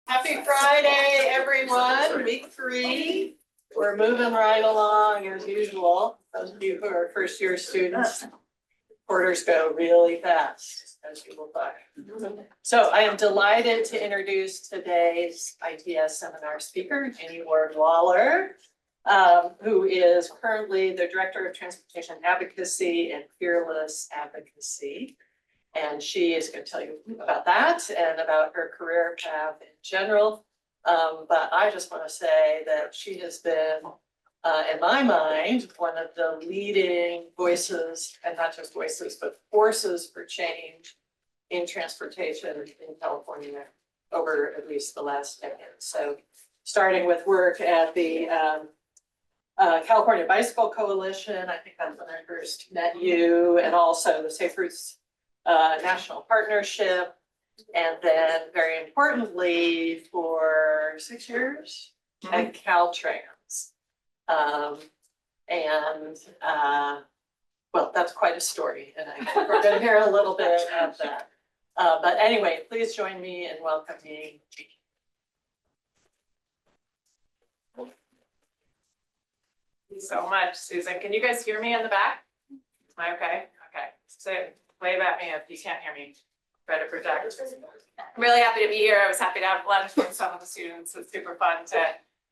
Happy Friday, everyone. Week 3. We're moving right along as usual. Those of you who are first year students, quarters go really fast, as you will find. So I am delighted to introduce today's ITS seminar speaker, Jeanie Waller, who is currently the Director of Transportation Advocacy and Fearless Advocacy. And she is going to tell you about that and about her career path in general. But I just want to say that she has been, in my mind, one of the leading voices, and not just voices, but forces for change in transportation in California over at least the last decade. So starting with work at the California Bicycle Coalition, I think that's when I first met you, and also the Safe Routes National Partnership, and then very importantly for 6 years at Caltrans. Well, that's quite a story, and I think we're going to hear a little bit of that. But anyway, please join me in welcoming Jeanie. Thank you so much, Susan. Can you guys hear me in the back? Am I okay? Okay. So wave at me if you can't hear me. Try to project. I'm really happy to be here. I was happy to have lunch with some of the students. It's super fun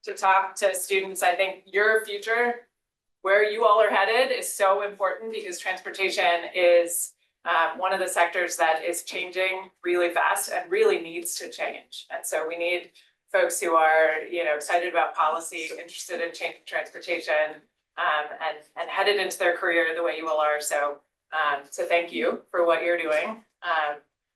to talk to students. I think your future, where you all are headed, is so important because transportation is one of the sectors that is changing really fast and really needs to change. And so we need folks who are, excited about policy, interested in changing transportation, and headed into their career the way you all are. So thank you for what you're doing.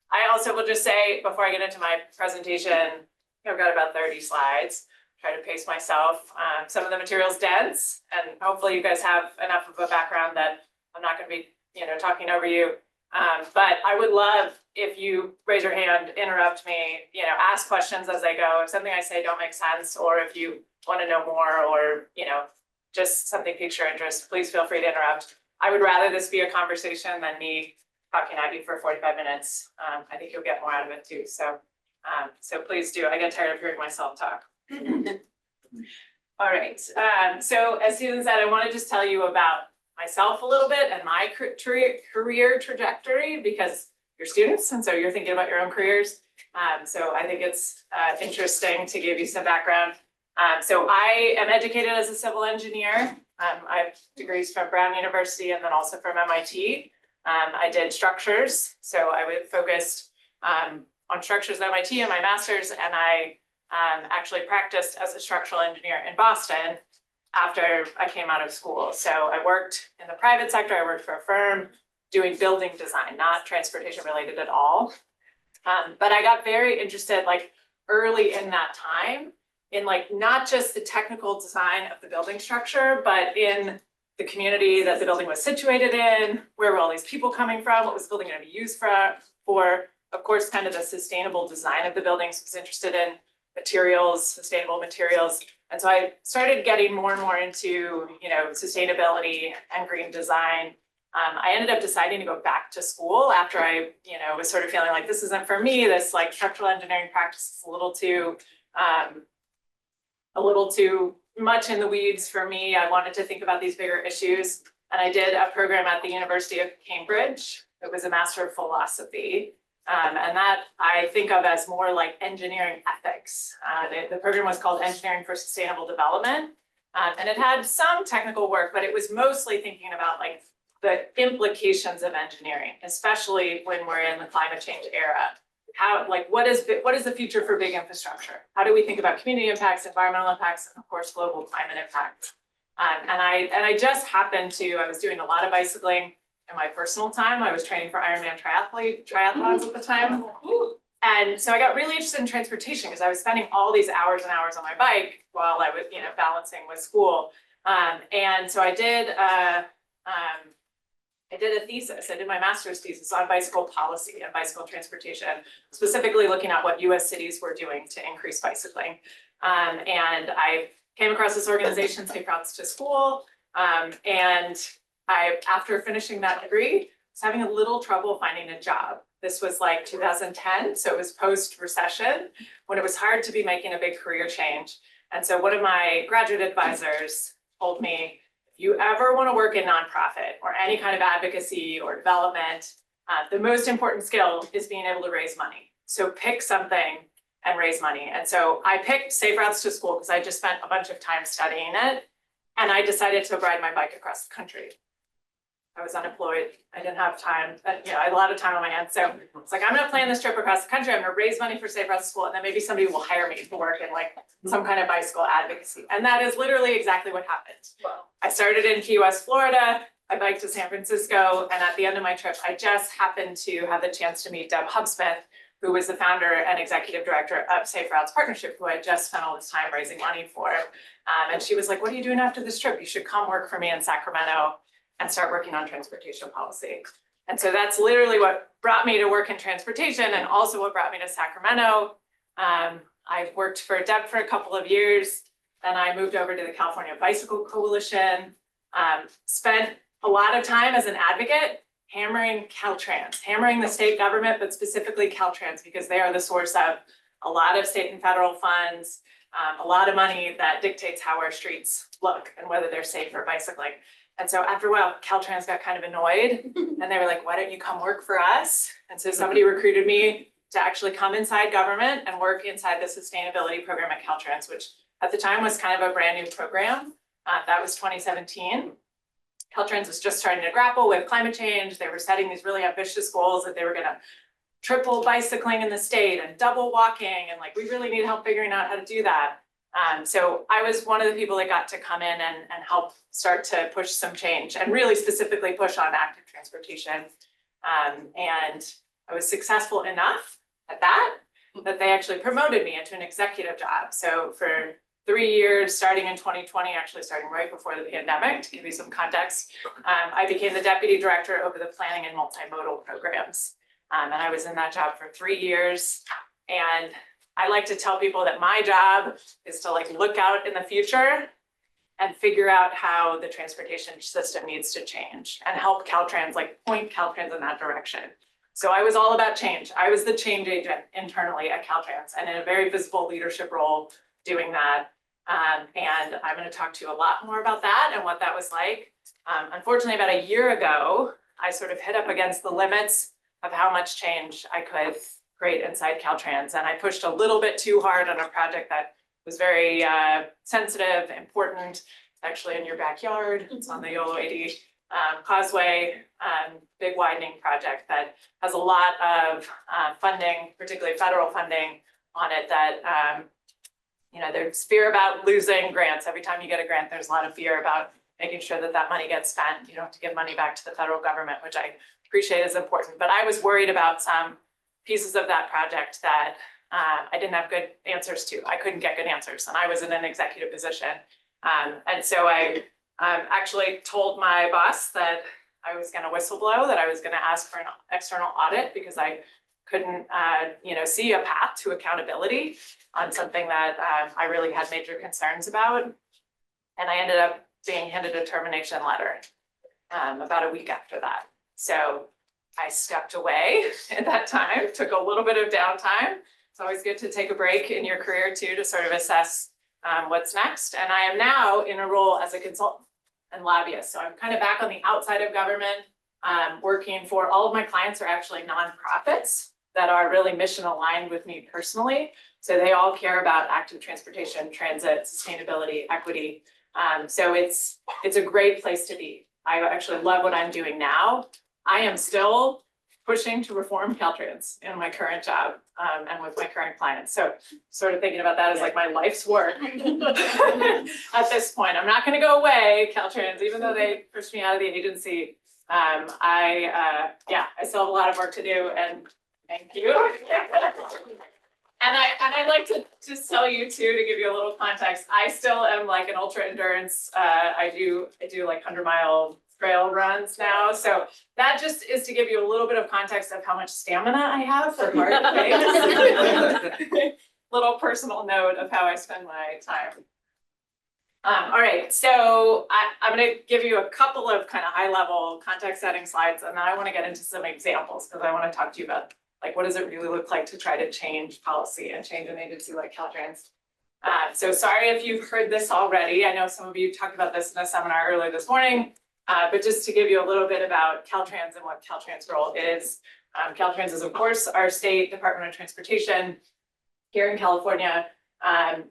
I also will just say, before I get into my presentation, I've got about 30 slides, try to pace myself. Some of the material's dense, and hopefully you guys have enough of a background that I'm not gonna be, talking over you. But I would love if you raise your hand, interrupt me, ask questions as I go. If something I say don't make sense, or if you want to know more, or, just something piques your interest, please feel free to interrupt. I would rather this be a conversation than me talking at you for 45 minutes. I think you'll get more out of it too. So please do. I get tired of hearing myself talk. All right. So as Susan said, I want to just tell you about myself a little bit and my career trajectory, because you're students and so you're thinking about your own careers. So I think it's interesting to give you some background. So I am educated as a civil engineer. I have degrees from Brown University and then also from MIT. I did structures, so I would focused on structures at MIT in my master's, and I actually practiced as a structural engineer in Boston after I came out of school. So I worked in the private sector. I worked for a firm doing building design, not transportation related at all. But I got very interested early in that time in not just the technical design of the building structure, but in the community that the building was situated in, where were all these people coming from, what was the building going to be used for, of course, kind of the sustainable design of the buildings. Was interested in materials, sustainable materials. And so I started getting more and more into, sustainability and green design. I ended up deciding to go back to school after I, was sort of feeling like this isn't for me. This structural engineering practice is a little too much in the weeds for me. I wanted to think about these bigger issues. And I did a program at the University of Cambridge. It was a Master of Philosophy. And that I think of as more like engineering ethics. The program was called Engineering for Sustainable Development. And it had some technical work, but it was mostly thinking about the implications of engineering, especially when we're in the climate change era. What is the future for big infrastructure? How do we think about community impacts, environmental impacts, and of course, global climate impacts? And I just happened to, I was doing a lot of bicycling in my personal time. I was training for Ironman triathlons at the time. And so I got really interested in transportation because I was spending all these hours and hours on my bike while I was, balancing with school. And so I did a thesis. I did my master's thesis on bicycle policy and bicycle transportation, specifically looking at what US cities were doing to increase bicycling. And I came across this organization, Safe Routes to School. And after finishing that degree, was having a little trouble finding a job. This was like 2010, so it was post-recession, when it was hard to be making a big career change. And so one of my graduate advisors told me, if you ever want to work in nonprofit or any kind of advocacy or development, the most important skill is being able to raise money. So pick something and raise money. And so I picked Safe Routes to School because I just spent a bunch of time studying it. And I decided to ride my bike across the country. I was unemployed. I didn't have time, but I had a lot of time on my hands. So it's like, I'm gonna plan this trip across the country. I'm gonna raise money for Safe Routes to School, and then maybe somebody will hire me to work in like some kind of bicycle advocacy. And that is literally exactly what happened. I started in Key West, Florida. I biked to San Francisco. And at the end of my trip, I just happened to have the chance to meet Deb Hubsmith, who was the founder and executive director of Safe Routes Partnership, who I just spent all this time raising money for. And she was like, what are you doing after this trip? You should come work for me in Sacramento and start working on transportation policy. And so that's literally what brought me to work in transportation, and also what brought me to Sacramento. I've worked for Deb for a couple of years. Then I moved over to the California Bicycle Coalition, spent a lot of time as an advocate hammering Caltrans, hammering the state government, but specifically Caltrans, because they are the source of a lot of state and federal funds, a lot of money that dictates how our streets look and whether they're safe for bicycling. And so after a while, Caltrans got kind of annoyed, and they were like, why don't you come work for us? And so somebody recruited me to actually come inside government and work inside the sustainability program at Caltrans, which at the time was kind of a brand new program. That was 2017. Caltrans was just starting to grapple with climate change. They were setting these really ambitious goals that they were gonna triple bicycling in the state and double walking. And like, we really need help figuring out how to do that. So I was one of the people that got to come in and help start to push some change, and really specifically push on active transportation. And I was successful enough at that they actually promoted me into an executive job. So for 3 years, starting in 2020, actually starting right before the pandemic, to give you some context, I became the deputy director over the planning and multimodal programs. And I was in that job for 3 years. And I like to tell people that my job is to like look out in the future and figure out how the transportation system needs to change, and help Caltrans, like point Caltrans in that direction. So I was all about change. I was the change agent internally at Caltrans, and in a very visible leadership role doing that. And I'm going to talk to you a lot more about that and what that was like. Unfortunately, about a year ago, I sort of hit up against the limits of how much change I could create inside Caltrans. And I pushed a little bit too hard on a project that was very sensitive, important, actually in your backyard. It's on the Yolo 80 Causeway, big widening project that has a lot of funding, particularly federal funding on it, that there's fear about losing grants. Every time you get a grant, there's a lot of fear about making sure that that money gets spent. You don't have to give money back to the federal government, which I appreciate is important. But I was worried about some pieces of that project that I didn't have good answers to. I couldn't get good answers, and I was in an executive position. And so I actually told my boss that I was going to whistleblow, that I was going to ask for an external audit, because I couldn't see a path to accountability on something that I really had major concerns about. And I ended up being handed a termination letter about a week after that. So I stepped away at that time, took a little bit of downtime. It's always good to take a break in your career too, to sort of assess what's next. And I am now in a role as a consultant and lobbyist. So I'm kind of back on the outside of government, working for, all of my clients are actually nonprofits that are really mission aligned with me personally. So they all care about active transportation, transit, sustainability, equity. So it's a great place to be. I actually love what I'm doing now. I am still pushing to reform Caltrans in my current job, and with my current clients. So sort of thinking about that as like my life's work at this point. I'm not going to go away, Caltrans, even though they pushed me out of the agency. I still have a lot of work to do, and thank you. And I'd like to just tell you too, to give you a little context, I still am like an ultra endurance. I do like 100-mile trail runs now. So that just is to give you a little bit of context of how much stamina I have for hard things. Little personal note of how I spend my time. All right, so I'm gonna give you a couple of kind of high level context setting slides, and then I want to get into some examples because I want to talk to you about like what does it really look like to try to change policy and change an agency like Caltrans. So sorry if you've heard this already. I know some of you talked about this in a seminar earlier this morning, but just to give you a little bit about Caltrans and what Caltrans' role is. Caltrans is, of course, our state Department of Transportation here in California.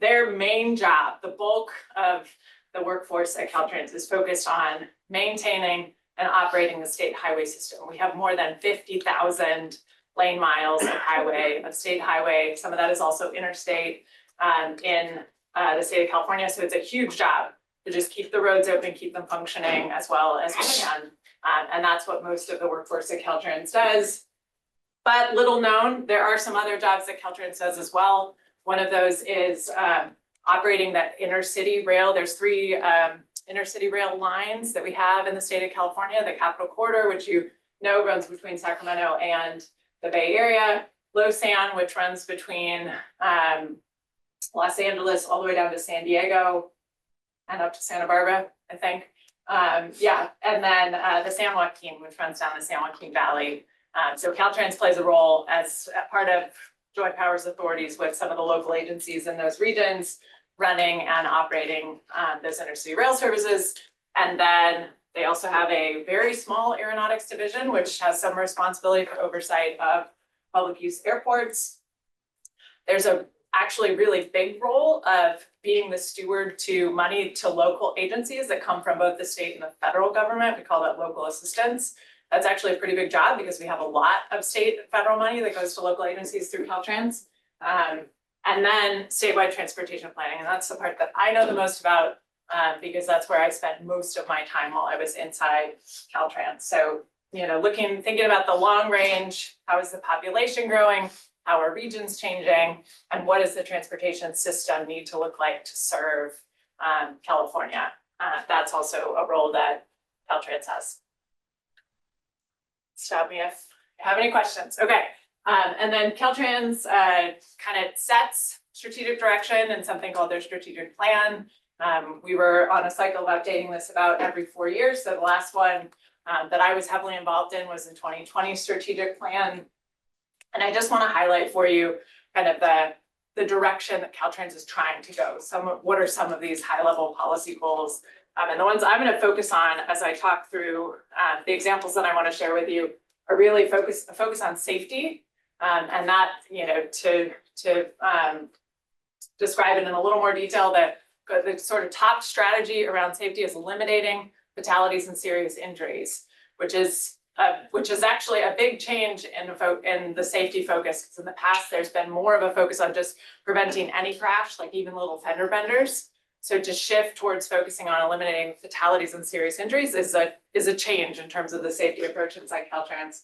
Their main job, the bulk of the workforce at Caltrans is focused on maintaining and operating the state highway system. We have more than 50,000 lane miles of highway, of state highway. Some of that is also interstate in the state of California. So it's a huge job to just keep the roads open, keep them functioning as well as we can. And that's what most of the workforce at Caltrans does. But little known, there are some other jobs that Caltrans does as well. One of those is operating that intercity rail. There's 3 intercity rail lines that we have in the state of California. The Capital Corridor, which you know runs between Sacramento and the Bay Area. LoSan, which runs between Los Angeles all the way down to San Diego and up to Santa Barbara, I think. Yeah, and then the San Joaquin, which runs down the San Joaquin Valley. So Caltrans plays a role as a part of joint powers authorities with some of the local agencies in those regions, running and operating those intercity rail services. And then they also have a very small aeronautics division, which has some responsibility for oversight of public use airports. There's a actually really big role of being the steward to money to local agencies that come from both the state and the federal government. We call that local assistance. That's actually a pretty big job because we have a lot of state and federal money that goes to local agencies through Caltrans. And then statewide transportation planning. And that's the part that I know the most about because that's where I spent most of my time while I was inside Caltrans. So, you know, thinking about the long range, how is the population growing? How are regions changing? And what does the transportation system need to look like to serve California? That's also a role that Caltrans has. Stop me if you have any questions. Okay, and then Caltrans kind of sets strategic direction in something called their strategic plan. We were on a cycle of updating this about every 4 years. So the last one that I was heavily involved in was the 2020 strategic plan. And I just want to highlight for you kind of the direction that Caltrans is trying to go. What are some of these high level policy goals? And the ones I'm going to focus on as I talk through the examples that I want to share with you are really focus on safety, and that, you know, to describe it in a little more detail, that the sort of top strategy around safety is eliminating fatalities and serious injuries, which is actually a big change in the safety focus. Because in the past, there's been more of a focus on just preventing any crash, like even little fender benders. So to shift towards focusing on eliminating fatalities and serious injuries is a change in terms of the safety approach inside Caltrans.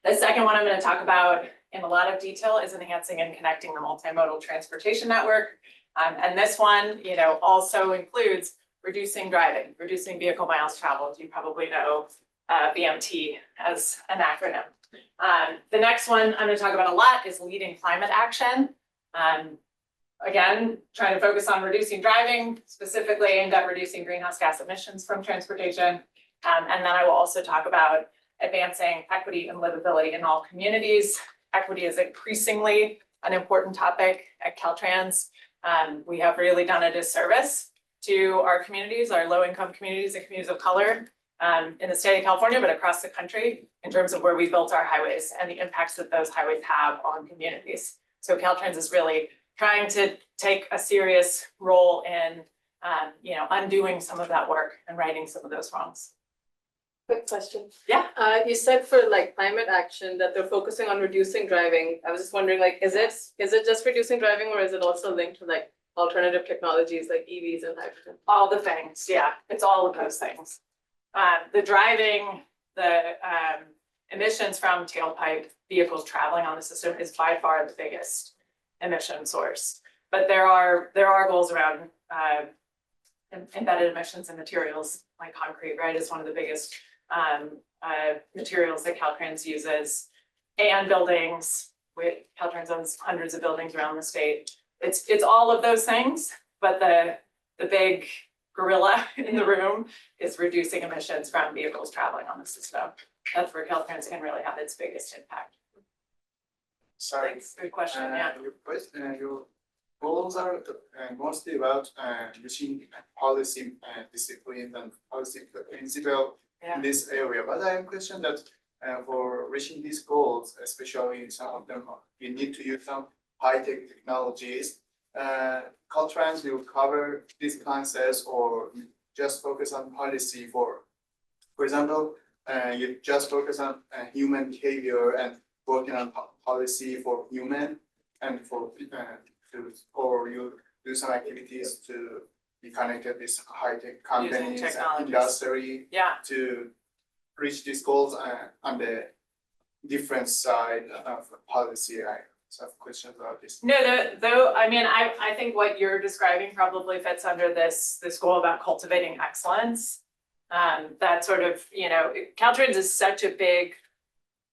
The second one I'm going to talk about in a lot of detail is enhancing and connecting the multimodal transportation network. And this one, you know, also includes reducing driving, reducing vehicle miles traveled. You probably know VMT as an acronym. The next one I'm going to talk about a lot is leading climate action. Again, trying to focus on reducing driving, specifically aimed at reducing greenhouse gas emissions from transportation. And then I will also talk about advancing equity and livability in all communities. Equity is increasingly an important topic at Caltrans. We have really done a disservice to our communities, our low-income communities and communities of color in the state of California, but across the country in terms of where we built our highways and the impacts that those highways have on communities. So Caltrans is really trying to take a serious role in, you know, undoing some of that work and righting some of those wrongs. Quick question. Yeah. You said for like climate action that they're focusing on reducing driving. I was just wondering, like, is it just reducing driving, or is it also linked to like alternative technologies like EVs and hydrogen? All the things, yeah, it's all of those things. The driving, the emissions from tailpipe vehicles traveling on the system is by far the biggest emission source. But there are goals around embedded emissions in materials like concrete, right, is one of the biggest materials that Caltrans uses, and buildings. Caltrans owns hundreds of buildings around the state. It's all of those things, but the the big gorilla in the room is reducing emissions from vehicles traveling on the system. That's where Caltrans can really have its biggest impact. Sorry. Thanks, good question, yeah. Your goals are mostly about reaching policy discipline and policy principle Yeah. in this area. But I have a question that for reaching these goals, especially in some of them, you need to use some high-tech technologies. Caltrans will cover these concepts or just focus on policy for example, you just focus on human behavior and working on policy for human and for or you do some activities to be connected with high-tech companies and technologies. industry Yeah, to reach these goals on the different side of policy. I have questions about this. no, though, I mean, I think what you're describing probably fits under this goal about cultivating excellence. That sort of, Caltrans is such a big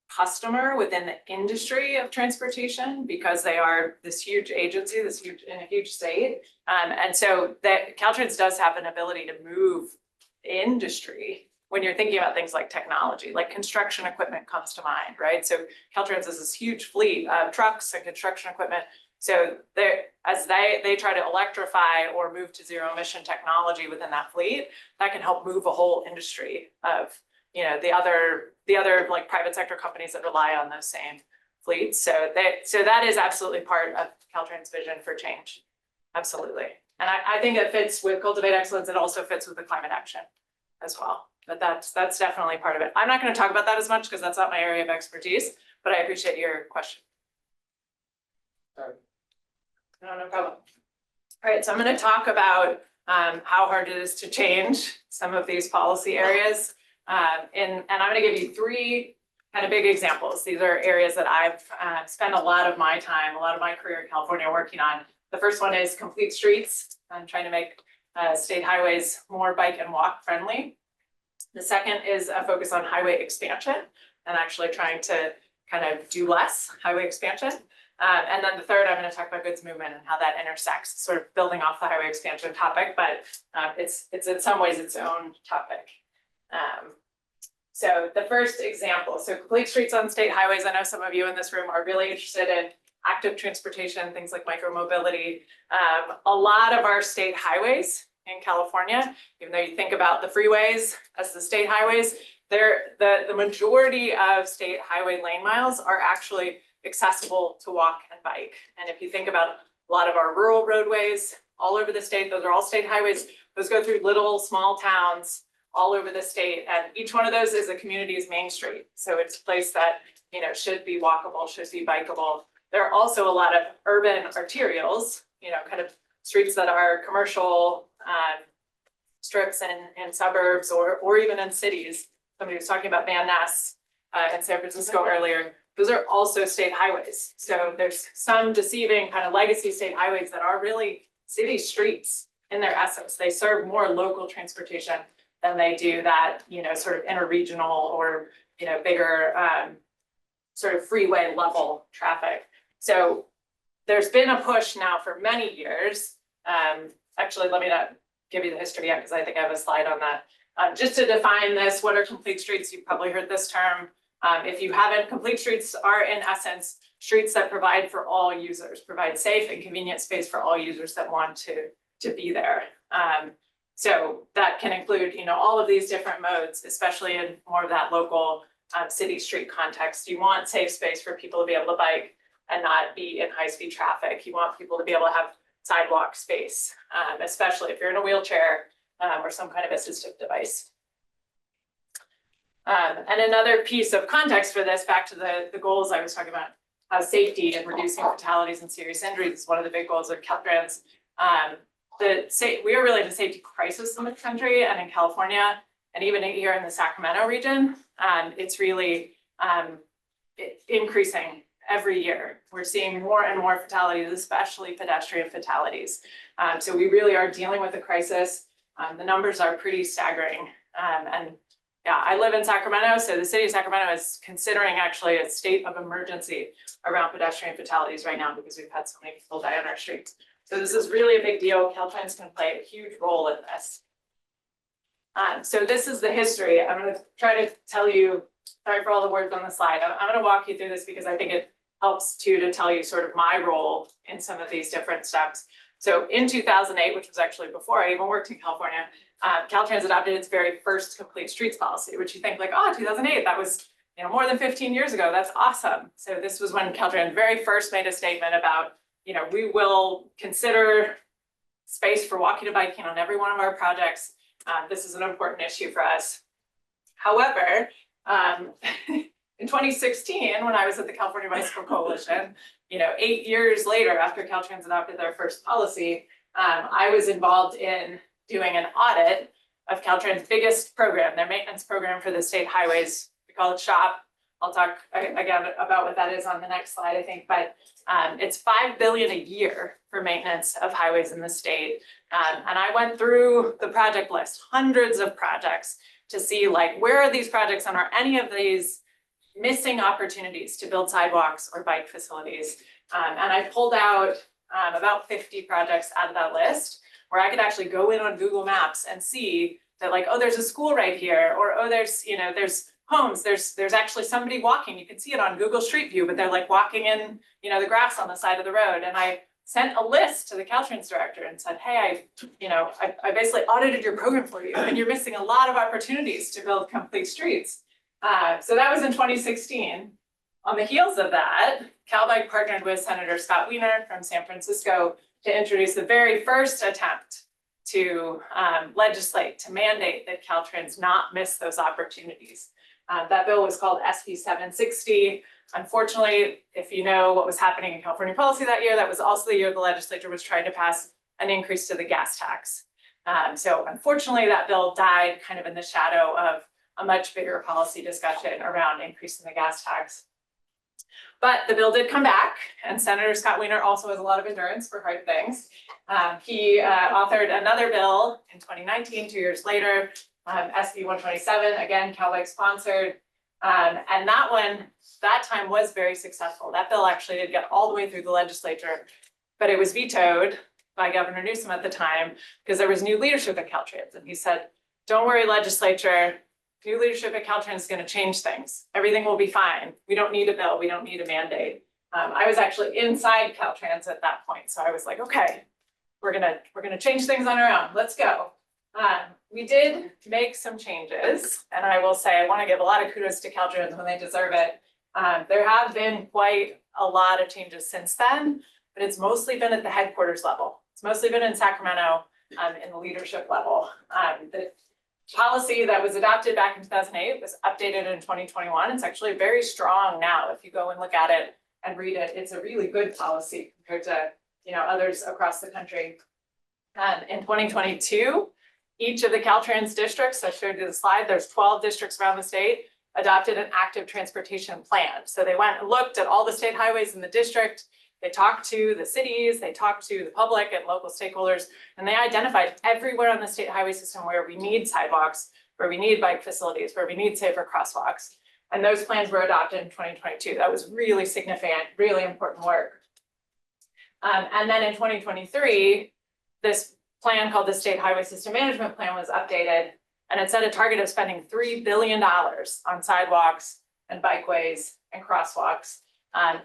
customer within the industry of transportation because they are this huge agency, in a huge state. And so that Caltrans does have an ability to move industry when you're thinking about things like technology, like construction equipment comes to mind, right? So Caltrans has this huge fleet of trucks and construction equipment. So as they try to electrify or move to zero emission technology within that fleet, that can help move a whole industry of, the other like private sector companies that rely on those same fleets. So that is absolutely part of Caltrans' vision for change. Absolutely. And I think it fits with Cultivate Excellence. It also fits with the climate action as well. But that's definitely part of it. I'm not going to talk about that as much because that's not my area of expertise, but I appreciate your question. No problem. All right, so I'm going to talk about how hard it is to change some of these policy areas. And I'm going to give you three kind of big examples. These are areas that I've spent a lot of my time, a lot of my career in California working on. The first one is complete streets. I'm trying to make state highways more bike and walk friendly. The second is a focus on highway expansion and actually trying to kind of do less highway expansion. And then the third, I'm going to talk about goods movement and how that intersects, sort of building off the highway expansion topic, but it's in some ways its own topic. So the first example, so complete streets on state highways. I know some of you in this room are really interested in active transportation, things like micromobility. A lot of our state highways in California, even though you think about the freeways as the state highways, the majority of state highway lane miles are actually accessible to walk and bike. And if you think about a lot of our rural roadways all over the state, those are all state highways. Those go through little small towns all over the state. And each one of those is a community's main street. So it's a place that, should be walkable, should be bikeable. There are also a lot of urban arterials, kind of streets that are commercial strips in suburbs or even in cities. Somebody was talking about Van Ness in San Francisco earlier. Those are also state highways. So there's some deceiving kind of legacy state highways that are really city streets in their essence. They serve more local transportation than they do that, sort of interregional or, bigger sort of freeway level traffic. So there's been a push now for many years. Actually, let me not give you the history yet because I think I have a slide on that. Just to define this, what are complete streets? You've probably heard this term. If you haven't, complete streets are in essence streets that provide for all users, provide safe and convenient space for all users that want to be there. So that can include, all of these different modes, especially in more of that local city street context. You want safe space for people to be able to bike and not be in high-speed traffic. You want people to be able to have sidewalk space, especially if you're in a wheelchair or some kind of assistive device. And another piece of context for this, back to the goals I was talking about, safety and reducing fatalities and serious injuries is one of the big goals of Caltrans. We are really in a safety crisis in the country and in California, and even here in the Sacramento region. It's really increasing every year. We're seeing more and more fatalities, especially pedestrian fatalities. So we really are dealing with a crisis. The numbers are pretty staggering. And yeah, I live in Sacramento, so the city of Sacramento is considering actually a state of emergency around pedestrian fatalities right now because we've had so many people die on our streets. So this is really a big deal. Caltrans can play a huge role in this. So this is the history. I'm going to try to tell you, sorry for all the words on the slide. I'm going to walk you through this because I think it helps to tell you sort of my role in some of these different steps. So in 2008, which was actually before I even worked in California, Caltrans adopted its very first complete streets policy, which you think like, oh, 2008, that was more than 15 years ago. That's awesome. So this was when Caltrans very first made a statement about, we will consider space for walking and biking on every one of our projects. This is an important issue for us. However, in 2016, when I was at the California Bicycle Coalition, 8 years later after Caltrans adopted their first policy, I was involved in doing an audit of Caltrans' biggest program, their maintenance program for the state highways. We call it SHOP. I'll talk again about what that is on the next slide, I think, but it's $5 billion a year for maintenance of highways in the state. And I went through the project list, hundreds of projects, to see like, where are these projects and are any of these missing opportunities to build sidewalks or bike facilities. And I pulled out about 50 projects out of that list where I could actually go in on Google Maps and see that like, oh, there's a school right here, or oh, there's homes, there's actually somebody walking. You can see it on Google Street View, but they're like walking in, the grass on the side of the road. And I sent a list to the Caltrans director and said, hey, I basically audited your program for you, and you're missing a lot of opportunities to build complete streets. So that was in 2016. On the heels of that, CalBike partnered with Senator Scott Wiener from San Francisco to introduce the very first attempt to legislate, to mandate that Caltrans not miss those opportunities. That bill was called SB 760. Unfortunately, if you know what was happening in California policy that year, that was also the year the legislature was trying to pass an increase to the gas tax. So unfortunately, that bill died kind of in the shadow of a much bigger policy discussion around increasing the gas tax. But the bill did come back, and Senator Scott Wiener also has a lot of endurance for hard things. He authored another bill in 2019, 2 years later, SB 127, again, CalBike sponsored. And that one, that time was very successful. That bill actually did get all the way through the legislature, but it was vetoed by Governor Newsom at the time because there was new leadership at Caltrans. And he said, don't worry, legislature, new leadership at Caltrans is going to change things. Everything will be fine. We don't need a bill. We don't need a mandate. I was actually inside Caltrans at that point. So I was like, okay, we're gonna change things on our own. Let's go. We did make some changes, and I will say I want to give a lot of kudos to Caltrans when they deserve it. There have been quite a lot of changes since then, but it's mostly been at the headquarters level. It's mostly been in Sacramento in the leadership level. The policy that was adopted back in 2008 was updated in 2021. It's actually very strong now. If you go and look at it and read it, it's a really good policy compared to others across the country. In 2022, each of the Caltrans districts, I showed you the slide, there's 12 districts around the state, adopted an active transportation plan. So they went and looked at all the state highways in the district. They talked to the cities, they talked to the public and local stakeholders, and they identified everywhere on the state highway system where we need sidewalks, where we need bike facilities, where we need safer crosswalks. And those plans were adopted in 2022. That was really significant, really important work. And then in 2023, this plan called the State Highway System Management Plan was updated, and it set a target of spending $3 billion on sidewalks and bikeways and crosswalks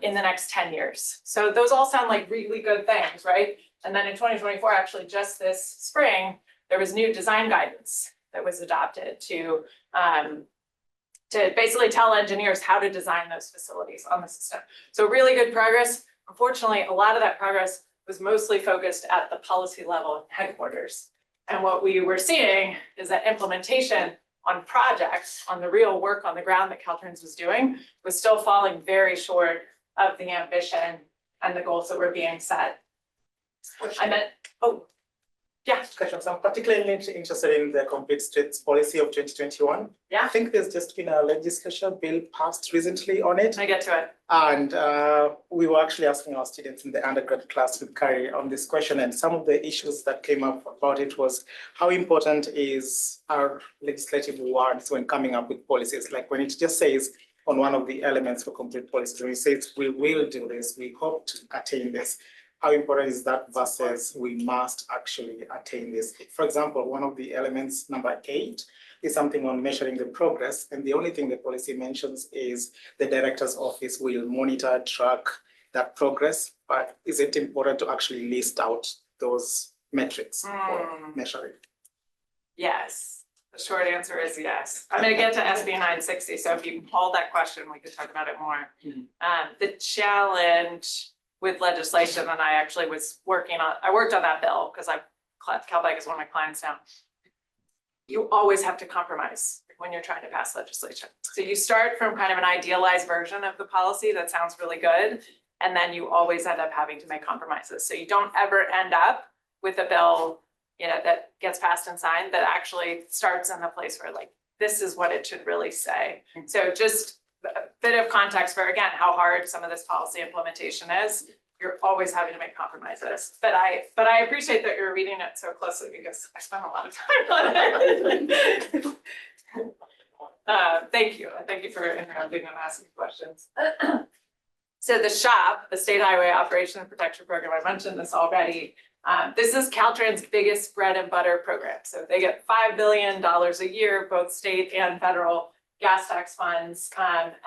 in the next 10 years. So those all sound like really good things, right? And then in 2024, actually just this spring, there was new design guidance that was adopted to basically tell engineers how to design those facilities on the system. So really good progress. Unfortunately, a lot of that progress was mostly focused at the policy level headquarters. And what we were seeing is that implementation on projects, on the real work on the ground that Caltrans was doing, was still falling very short of the ambition and the goals that were being set. I meant, oh, yeah. Questions. I'm particularly interested in the complete streets policy of 2021. Yeah. I think there's just been a legislation bill passed recently on it. I get to it. And we were actually asking our students in the undergrad class with Carrie on this question, and some of the issues that came up about it was how important is our legislative words when coming up with policies. Like when it just says on one of the elements for complete policy, when it says we will do this, we hope to attain this. how important is that versus we must actually attain this? For example, one of the elements, number 8, is something on measuring the progress. And the only thing the policy mentions is the director's office will monitor, track that progress. But is it important to actually list out those metrics for measuring? Yes, the short answer is yes. I'm gonna get to SB 960, so if you can hold that question, we could talk about it more. The challenge with legislation, and I actually was I worked on that bill because CalBike is one of my clients now. You always have to compromise when you're trying to pass legislation. So you start from kind of an idealized version of the policy that sounds really good, and then you always end up having to make compromises. So you don't ever end up with a bill, that gets passed and signed that actually starts in the place where like, this is what it should really say. So just a bit of context for, again, how hard some of this policy implementation is. You're always having to make compromises. But I appreciate that you're reading it so closely because I spent a lot of time on it. Thank you. Thank you for interrupting and asking questions. So the SHOP, the State Highway Operation and Protection Program, I mentioned this already. This is Caltrans' biggest bread and butter program. So they get $5 billion a year, both state and federal gas tax funds.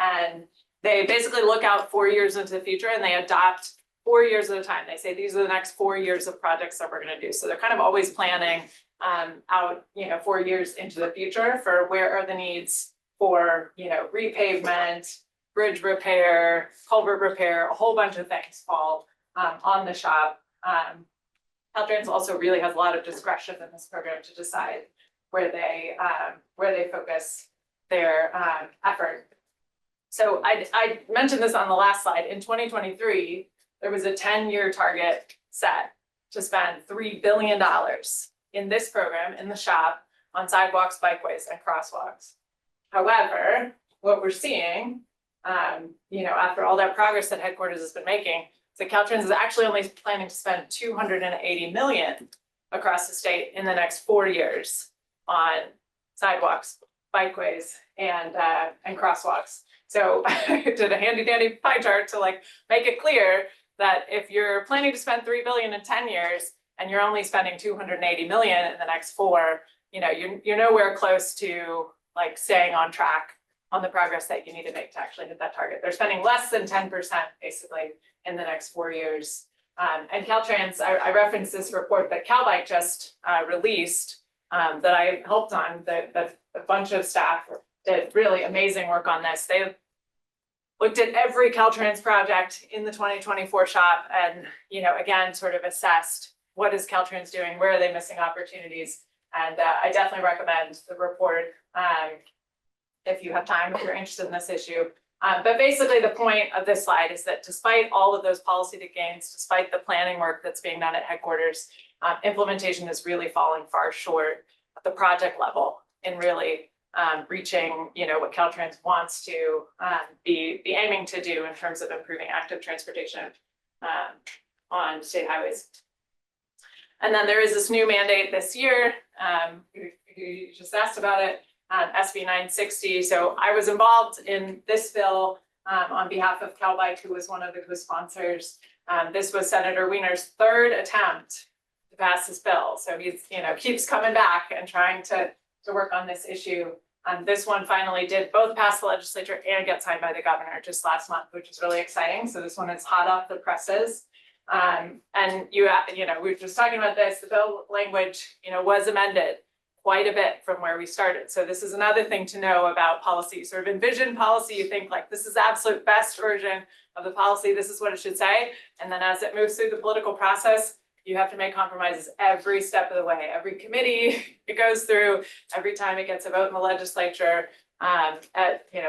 And they basically look out 4 years into the future and they adopt 4 years at a time. They say, these are the next 4 years of projects that we're gonna do. So they're kind of always planning out, 4 years into the future for where are the needs for, repavement, bridge repair, culvert repair, a whole bunch of things fall on the SHOP. Caltrans also really has a lot of discretion in this program to decide where they focus their effort. So I mentioned this on the last slide. In 2023, there was a 10-year target set to spend $3 billion in this program, in the SHOP, on sidewalks, bikeways, and crosswalks. However, what we're seeing, after all that progress that headquarters has been making, so Caltrans is actually only planning to spend $280 million across the state in the next 4 years on sidewalks, bikeways, and crosswalks. So I did a handy dandy pie chart to make it clear that if you're planning to spend $3 billion in 10 years and you're only spending $280 million in the next 4, you're nowhere close to staying on track on the progress that you need to make to actually hit that target. They're spending less than 10% basically in the next 4 years. And Caltrans, I referenced this report that CalBike just released that I helped on, that a bunch of staff did really amazing work on this. They looked at every Caltrans project in the 2024 SHOP and, again, sort of assessed what is Caltrans doing, where are they missing opportunities? And I definitely recommend the report if you have time, if you're interested in this issue. But basically the point of this slide is that despite all of those policy gains, despite the planning work that's being done at headquarters, implementation is really falling far short at the project level in really reaching, what Caltrans wants to be aiming to do in terms of improving active transportation on state highways. And then there is this new mandate this year. You just asked about it. SB 960. So I was involved in this bill on behalf of CalBike, who was one of the co-sponsors. This was Senator Wiener's 3rd attempt to pass this bill. So he's, keeps coming back and trying to work on this issue. This one finally did both pass the legislature and get signed by the governor just last month, which is really exciting. So this one is hot off the presses. And we were just talking about this, the bill language, was amended quite a bit from where we started. So this is another thing to know about policy. You sort of envision policy, you think this is the absolute best version of the policy, this is what it should say. And then as it moves through the political process, you have to make compromises every step of the way. Every committee it goes through, every time it gets a vote in the legislature.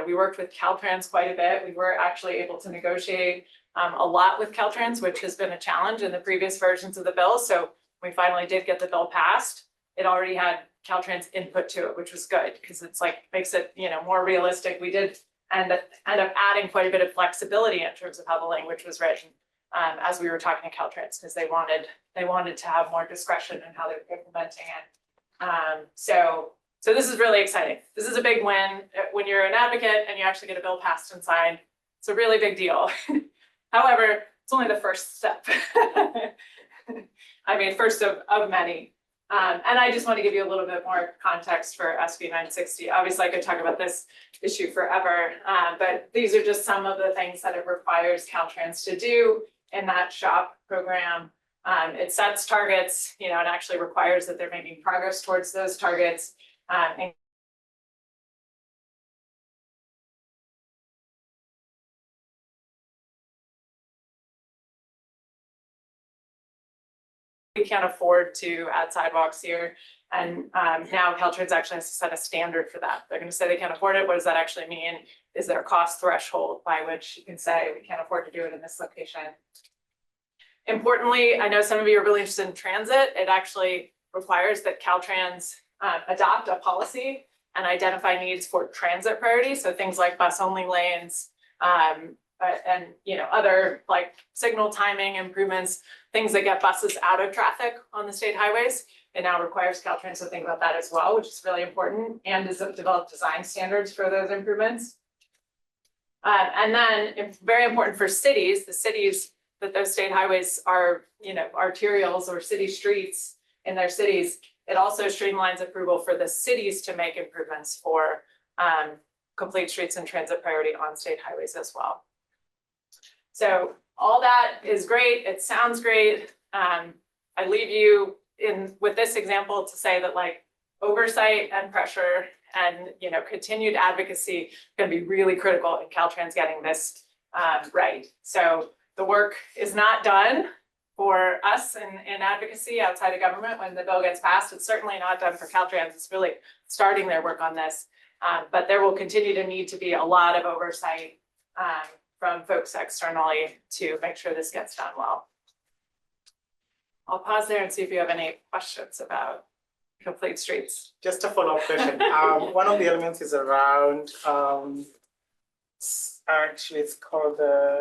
We worked with Caltrans quite a bit. We were actually able to negotiate a lot with Caltrans, which has been a challenge in the previous versions of the bill. So we finally did get the bill passed. It already had Caltrans input to it, which was good because it's makes it more realistic. We did end up adding quite a bit of flexibility in terms of how the language was written as we were talking to Caltrans, because they wanted to have more discretion in how they were implementing it. So this is really exciting. This is a big win when you're an advocate and you actually get a bill passed and signed. It's a really big deal. However, It's only the first step. I mean, first of many. And I just want to give you a little bit more context for SB 960. Obviously, I could talk about this issue forever, but these are just some of the things that it requires Caltrans to do in that SHOP program. It sets targets, and actually requires that they're making progress towards those targets. And we can't afford to add sidewalks here. And now Caltrans actually has to set a standard for that. They're going to say they can't afford it. What does that actually mean? Is there a cost threshold by which you can say we can't afford to do it in this location? Importantly, I know some of you are really interested in transit. It actually requires that Caltrans adopt a policy and identify needs for transit priorities. So things like bus only lanes, and other like signal timing improvements, things that get buses out of traffic on the state highways. It now requires Caltrans to think about that as well, which is really important, and is develop design standards for those improvements. And then it's very important for cities, the cities that those state highways are, arterials or city streets in their cities. It also streamlines approval for the cities to make improvements for complete streets and transit priority on state highways as well. So all that is great. It sounds great. I leave you with this example to say that oversight and pressure and continued advocacy can be really critical in Caltrans getting this right. So the work is not done for us in advocacy outside of government when the bill gets passed. It's certainly not done for Caltrans. It's really starting their work on this. But there will continue to need to be a lot of oversight from folks externally to make sure this gets done well. I'll pause there and see if you have any questions about complete streets. Just a follow-up question. One of the elements is around, actually it's called,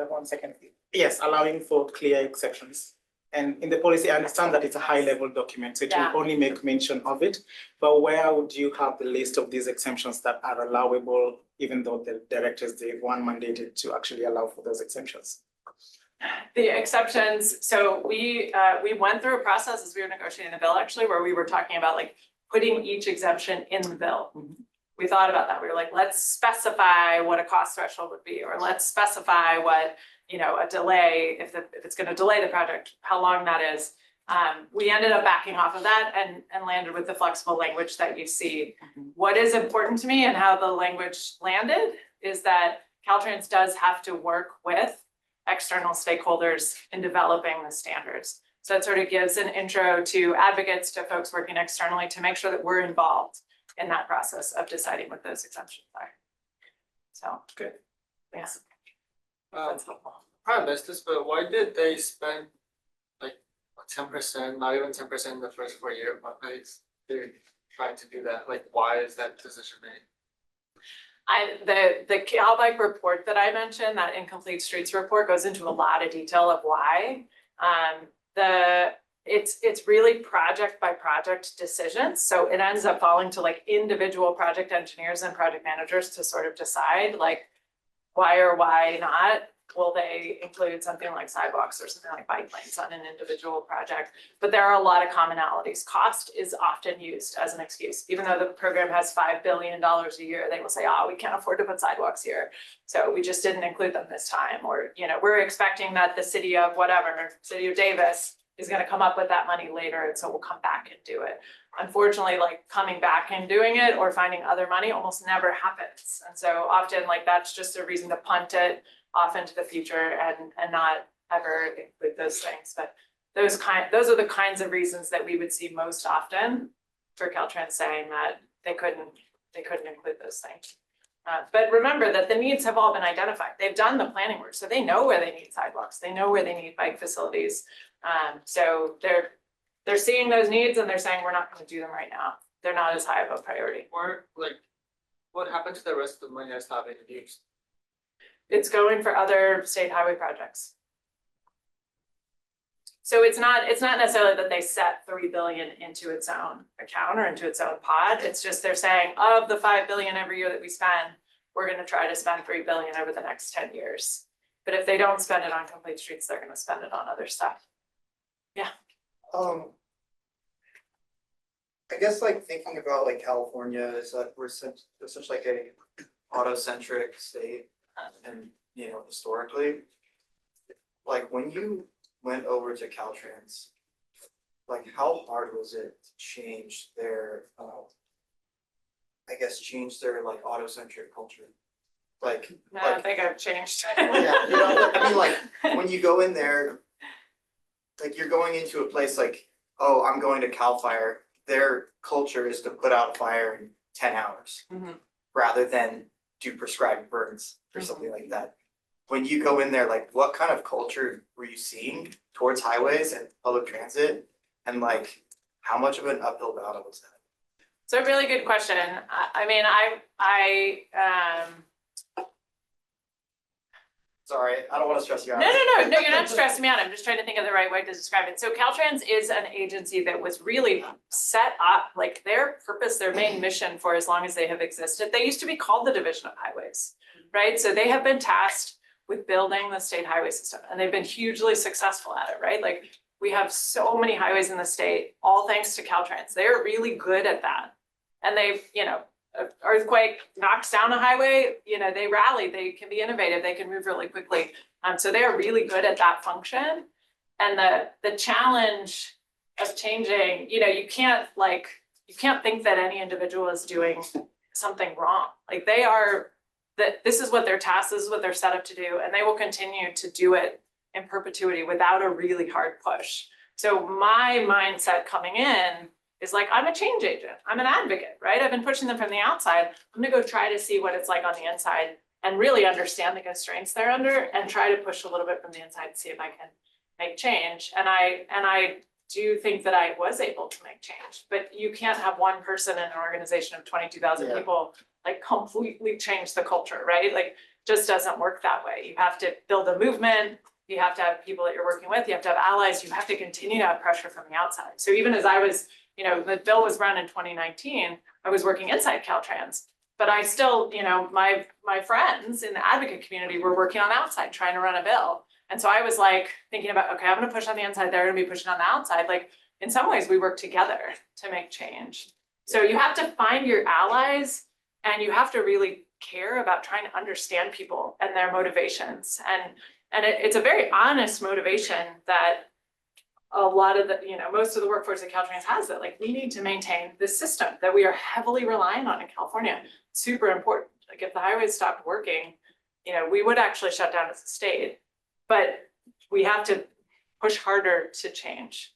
one second. Yes, allowing for clear exceptions. And in the policy, I understand that it's a high-level document, so it will only make mention of it. But where would you have the list of these exemptions that are allowable, even though the director is the one mandated to actually allow for those exemptions? The exceptions, so we went through a process as we were negotiating the bill, actually, where we were talking about putting each exemption in the bill. Mm-hmm. We thought about that. We were like, let's specify what a cost threshold would be, or let's specify what, a delay, if it's going to delay the project, how long that is. We ended up backing off of that and landed with the flexible language that you see. Mm-hmm. What is important to me and how the language landed is that Caltrans does have to work with external stakeholders in developing the standards. So it sort of gives an intro to advocates, to folks working externally, to make sure that we're involved in that process of deciding what those exemptions are. So, good. Yes. That's helpful. I missed this, but why did they spend 10%, not even 10% in the first 4 years? But they're trying to do that. Why is that decision made? The CalBike report that I mentioned, that Incomplete Streets report, goes into a lot of detail of why. It's really project by project decisions. So it ends up falling to individual project engineers and project managers to sort of decide why or why not will they include something like sidewalks or something like bike lanes on an individual project. But there are a lot of commonalities. Cost is often used as an excuse. Even though the program has $5 billion a year, they will say, oh, we can't afford to put sidewalks here, so we just didn't include them this time. Or, we're expecting that the city of whatever, city of Davis, is going to come up with that money later, and so we'll come back and do it. Unfortunately, coming back and doing it or finding other money almost never happens. And so often that's just a reason to punt it off into the future and not ever include those things. But those are the kinds of reasons that we would see most often for Caltrans saying that they couldn't include those things. But remember that the needs have all been identified. They've done the planning work, so they know where they need sidewalks. They know where they need bike facilities. So they're seeing those needs and they're saying, we're not going to do them right now. They're not as high of a priority. Or what happened to the rest of the money that's not being used? It's going for other state highway projects. So it's not necessarily that they set $3 billion into its own account or into its own pod. It's just they're saying, of the $5 billion every year that we spend, we're going to try to spend $3 billion over the next 10 years. But if they don't spend it on complete streets, they're gonna spend it on other stuff. I guess like thinking about like California is that we're such like a auto-centric state and, you know, historically. Like when you went over to Caltrans, like how hard was it to change their, I guess change their like auto-centric culture? Like, I think I've changed. yeah, you know, I mean, like, when you go in there, like, you're going into a place like, oh, I'm going to Cal Fire, their culture is to put out a fire in 10 hours. Mhm. Rather than do prescribed burns or something like that. When you go in there, like, what kind of culture were you seeing towards highways and public transit? And like, how much of an uphill battle was that? It's a really good question. I mean, Sorry, I don't wanna stress you out. No, you're not stressing me out. I'm just trying to think of the right way to describe it. So Caltrans is an agency that was really set up, like their purpose, their main mission for as long as they have existed. They used to be called the Division of Highways, right? So they have been tasked with building the state highway system and they've been hugely successful at it, right? Like we have so many highways in the state, all thanks to Caltrans. They're really good at that. And they've, you know, an earthquake knocks down a highway, you know, they rally, they can be innovative, they can move really quickly. So they are really good at that function. And the challenge of changing, you know, you can't think that any individual is doing something wrong. Like they are, that this is what their task, this is what they're set up to do, and they will continue to do it in perpetuity without a really hard push. So my mindset coming in is like, I'm a change agent, I'm an advocate, right? I've been pushing them from the outside. I'm gonna go try to see what it's like on the inside and really understand the constraints they're under and try to push a little bit from the inside and see if I can make change. And I do think that I was able to make change, but you can't have one person in an organization of 22,000 Yeah. people like completely change the culture, right? Like just doesn't work that way. You have to build a movement. You have to have people that you're working with. You have to have allies. You have to continue to have pressure from the outside. So even as I was, you know, the bill was run in 2019, I was working inside Caltrans, but I still, you know, my friends in the advocate community were working on the outside trying to run a bill. And so I was like thinking about, okay, I'm gonna push on the inside, they're gonna be pushing on the outside. Like in some ways we work together to make change. So you have to find your allies and you have to really care about trying to understand people and their motivations. And it's a very honest motivation that a lot of the, you know, most of the workforce at Caltrans has that, like, we need to maintain this system that we are heavily relying on in California. Super important. Like if the highways stopped working, you know, we would actually shut down as a state, but we have to push harder to change,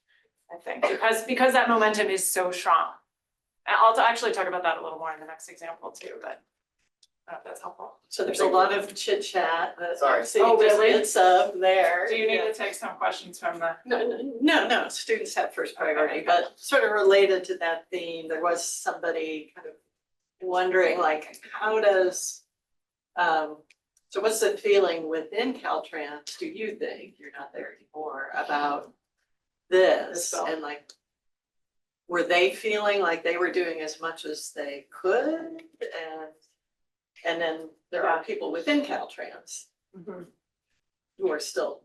I think, because that momentum is so strong. And I'll actually talk about that a little more in the next example too, but I don't know if that's helpful. So there's a lot of chit chat that Sorry. I'm seeing Oh, really? bits of there. Do you need to take some questions from the? No, students have first priority, but sort of related to that theme, there was somebody kind of wondering like, how does, so what's the feeling within Caltrans, do you think, you're not there anymore, about this? bill. And like, were they feeling like they were doing as much as they could? And then there are people within Caltrans who are still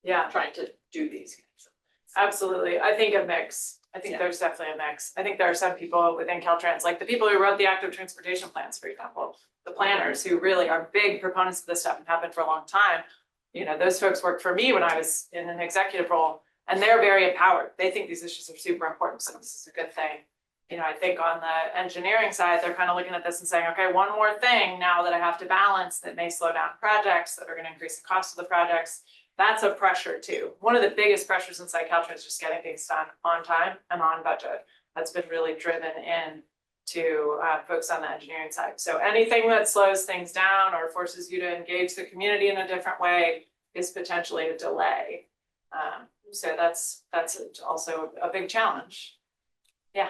Yeah, trying to do these kinds of things. absolutely. I think a mix. I think Yeah. there's definitely a mix. I think there are some people within Caltrans, like the people who wrote the active transportation plans, for example, the planners who really are big proponents of this stuff and have been for a long time. You know, those folks worked for me when I was in an executive role and they're very empowered. They think these issues are super important, so this is a good thing. You know, I think on the engineering side, they're kind of looking at this and saying, okay, one more thing now that I have to balance that may slow down projects that are going to increase the cost of the projects. That's a pressure too. One of the biggest pressures inside Caltrans is just getting things done on time and on budget. That's been really driven in to folks on the engineering side. So anything that slows things down or forces you to engage the community in a different way is potentially a delay. So that's also a big challenge. Yeah.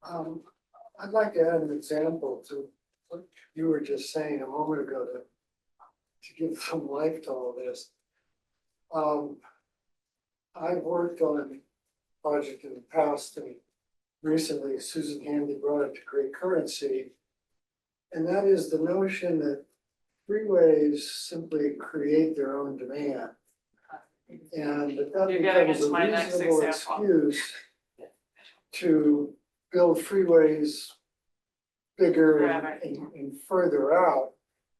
I'd like to add an example to what you were just saying a moment ago to give some life to all this. I've worked on a project in the past and recently Susan Handy brought it to great currency. And that is the notion that freeways simply create their own demand. And that You're getting becomes into a my next reasonable example. excuse to build freeways bigger Forever. and further out.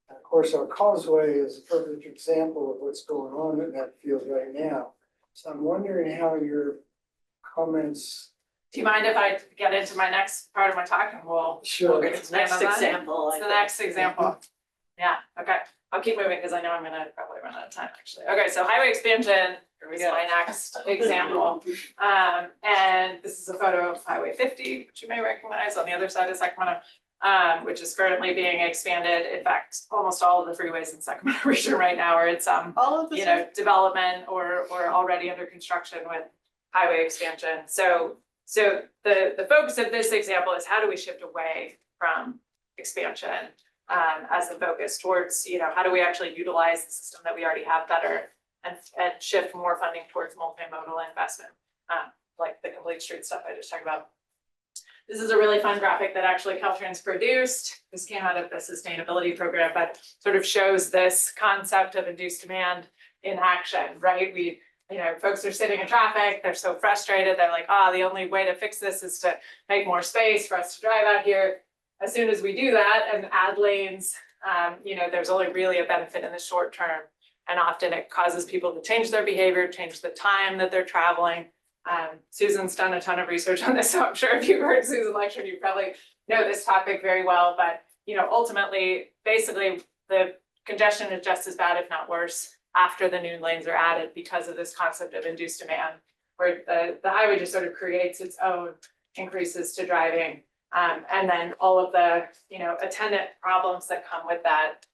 And of course, our causeway is a perfect example of what's going on in that field right now. So I'm wondering how your comments. Do you mind if I get into my next part of my talk and we'll Sure. expand Next on that? example. It's the next example. Yeah, okay, I'll keep moving because I know I'm gonna probably run out of time actually. Okay, so highway expansion is my next example. And this is a photo of Highway 50, which you may recognize on the other side of Sacramento, which is currently being expanded. In fact, almost all of the freeways in Sacramento region right now are it's All of this. development or already under construction with highway expansion. So the focus of this example is how do we shift away from expansion as the focus towards, how do we actually utilize the system that we already have better and shift more funding towards multimodal investment, like the complete street stuff I just talked about. This is a really fun graphic that actually Caltrans produced. This came out of the sustainability program, but sort of shows this concept of induced demand in action, right? Folks are sitting in traffic, they're so frustrated, they're like, the only way to fix this is to make more space for us to drive out here. As soon as we do that and add lanes, there's only really a benefit in the short term. And often it causes people to change their behavior, change the time that they're traveling. Susan's done a ton of research on this, so I'm sure if you've heard Susan lecture, you probably know this topic very well. But, ultimately, basically, the congestion is just as bad, if not worse, after the new lanes are added because of this concept of induced demand, where the highway just sort of creates its own increases to driving. And then all of the, attendant problems that come with that,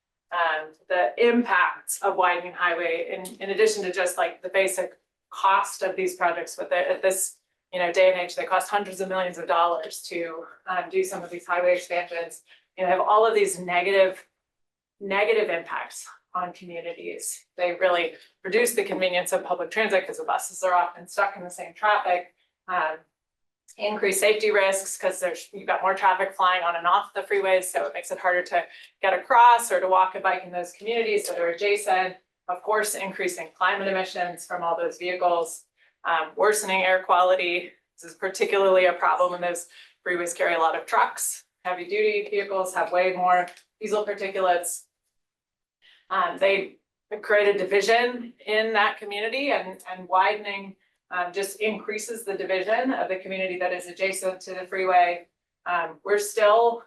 the impacts of widening highway in addition to just like the basic cost of these projects, but at this, day and age, they cost hundreds of millions of dollars to do some of these highway expansions. Have all of these negative impacts on communities. They really reduce the convenience of public transit because the buses are often stuck in the same traffic. Increase safety risks because you've got more traffic flying on and off the freeways, so it makes it harder to get across or to walk and bike in those communities that are adjacent. Of course, increasing climate emissions from all those vehicles, worsening air quality. This is particularly a problem when those freeways carry a lot of trucks. Heavy duty vehicles have way more diesel particulates. They create a division in that community, and widening just increases the division of the community that is adjacent to the freeway. We're still,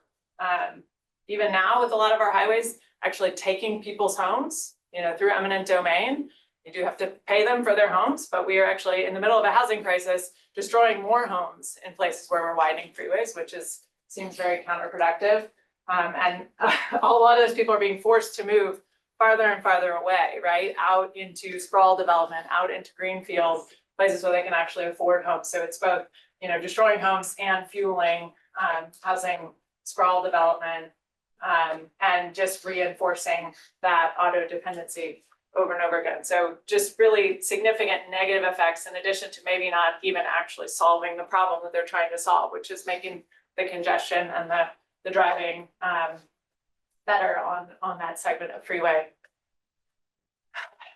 even now with a lot of our highways, actually taking people's homes, through eminent domain. You do have to pay them for their homes, but we are actually in the middle of a housing crisis, destroying more homes in places where we're widening freeways, which seems very counterproductive. And a lot of those people are being forced to move farther and farther away, right? Out into sprawl development, out into greenfield, places where they can actually afford homes. So it's both, destroying homes and fueling housing sprawl development, and just reinforcing that auto dependency over and over again. So just really significant negative effects in addition to maybe not even actually solving the problem that they're trying to solve, which is making the congestion and the driving better on that segment of freeway.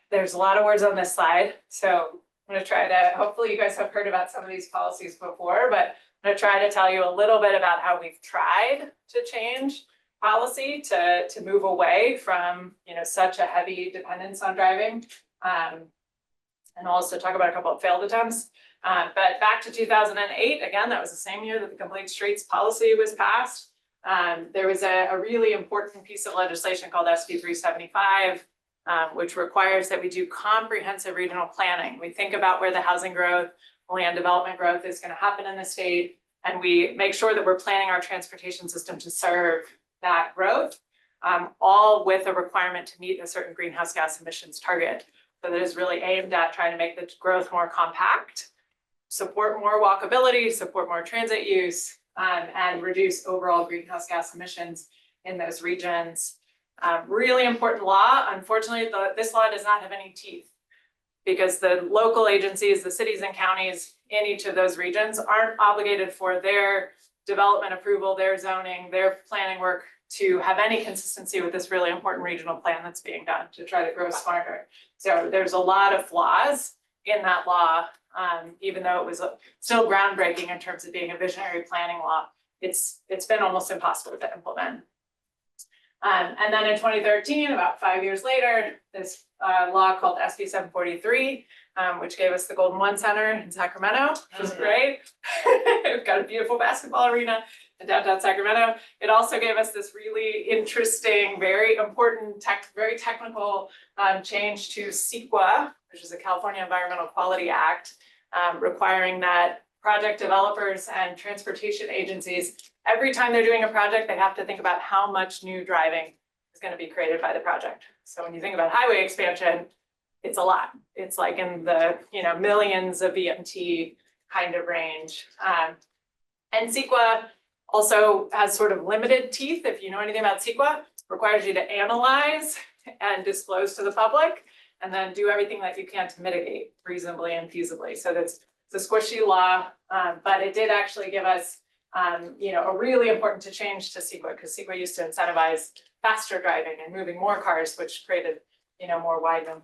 There's a lot of words on this slide, so I'm going to try to, hopefully you guys have heard about some of these policies before, but I'm going to try to tell you a little bit about how we've tried to change policy to move away from, such a heavy dependence on driving, and also talk about a couple of failed attempts. But back to 2008, again, that was the same year that the Complete Streets policy was passed. There was a really important piece of legislation called SB 375, which requires that we do comprehensive regional planning. We think about where the housing growth, land development growth is going to happen in the state, and we make sure that we're planning our transportation system to serve that growth, all with a requirement to meet a certain greenhouse gas emissions target. So that is really aimed at trying to make the growth more compact, support more walkability, support more transit use, and reduce overall greenhouse gas emissions in those regions. Really important law. Unfortunately, this law does not have any teeth because the local agencies, the cities and counties in each of those regions aren't obligated for their development approval, their zoning, their planning work to have any consistency with this really important regional plan that's being done to try to grow smarter. So there's a lot of flaws in that law, even though it was still groundbreaking in terms of being a visionary planning law. It's been almost impossible to implement. And then in 2013, about 5 years later, this law called SB 743, which gave us the Golden One Center in Sacramento, which was great. We've got a beautiful basketball arena in downtown Sacramento. It also gave us this really interesting, very important, very technical change to CEQA, which is the California Environmental Quality Act, requiring that project developers and transportation agencies, every time they're doing a project, they have to think about how much new driving is going to be created by the project. So when you think about highway expansion, it's a lot. It's like in the millions of VMT kind of range. And CEQA also has sort of limited teeth. If you know anything about CEQA, requires you to analyze and disclose to the public, and then do everything that you can to mitigate reasonably and feasibly. So that's it's a squishy law, but it did actually give us a really important change to CEQA, because CEQA used to incentivize faster driving and moving more cars, which created more widening.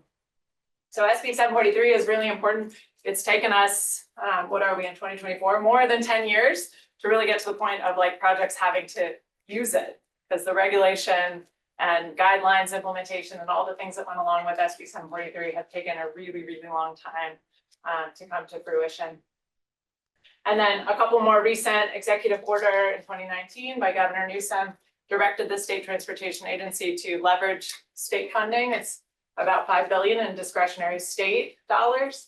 So SB 743 is really important. It's taken us, what are we in 2024, more than 10 years to really get to the point of like projects having to use it, because the regulation and guidelines implementation and all the things that went along with SB 743 have taken a really, really long time to come to fruition. And then a couple more recent executive order in 2019 by Governor Newsom directed the State Transportation Agency to leverage state funding. It's about $5 billion in discretionary state dollars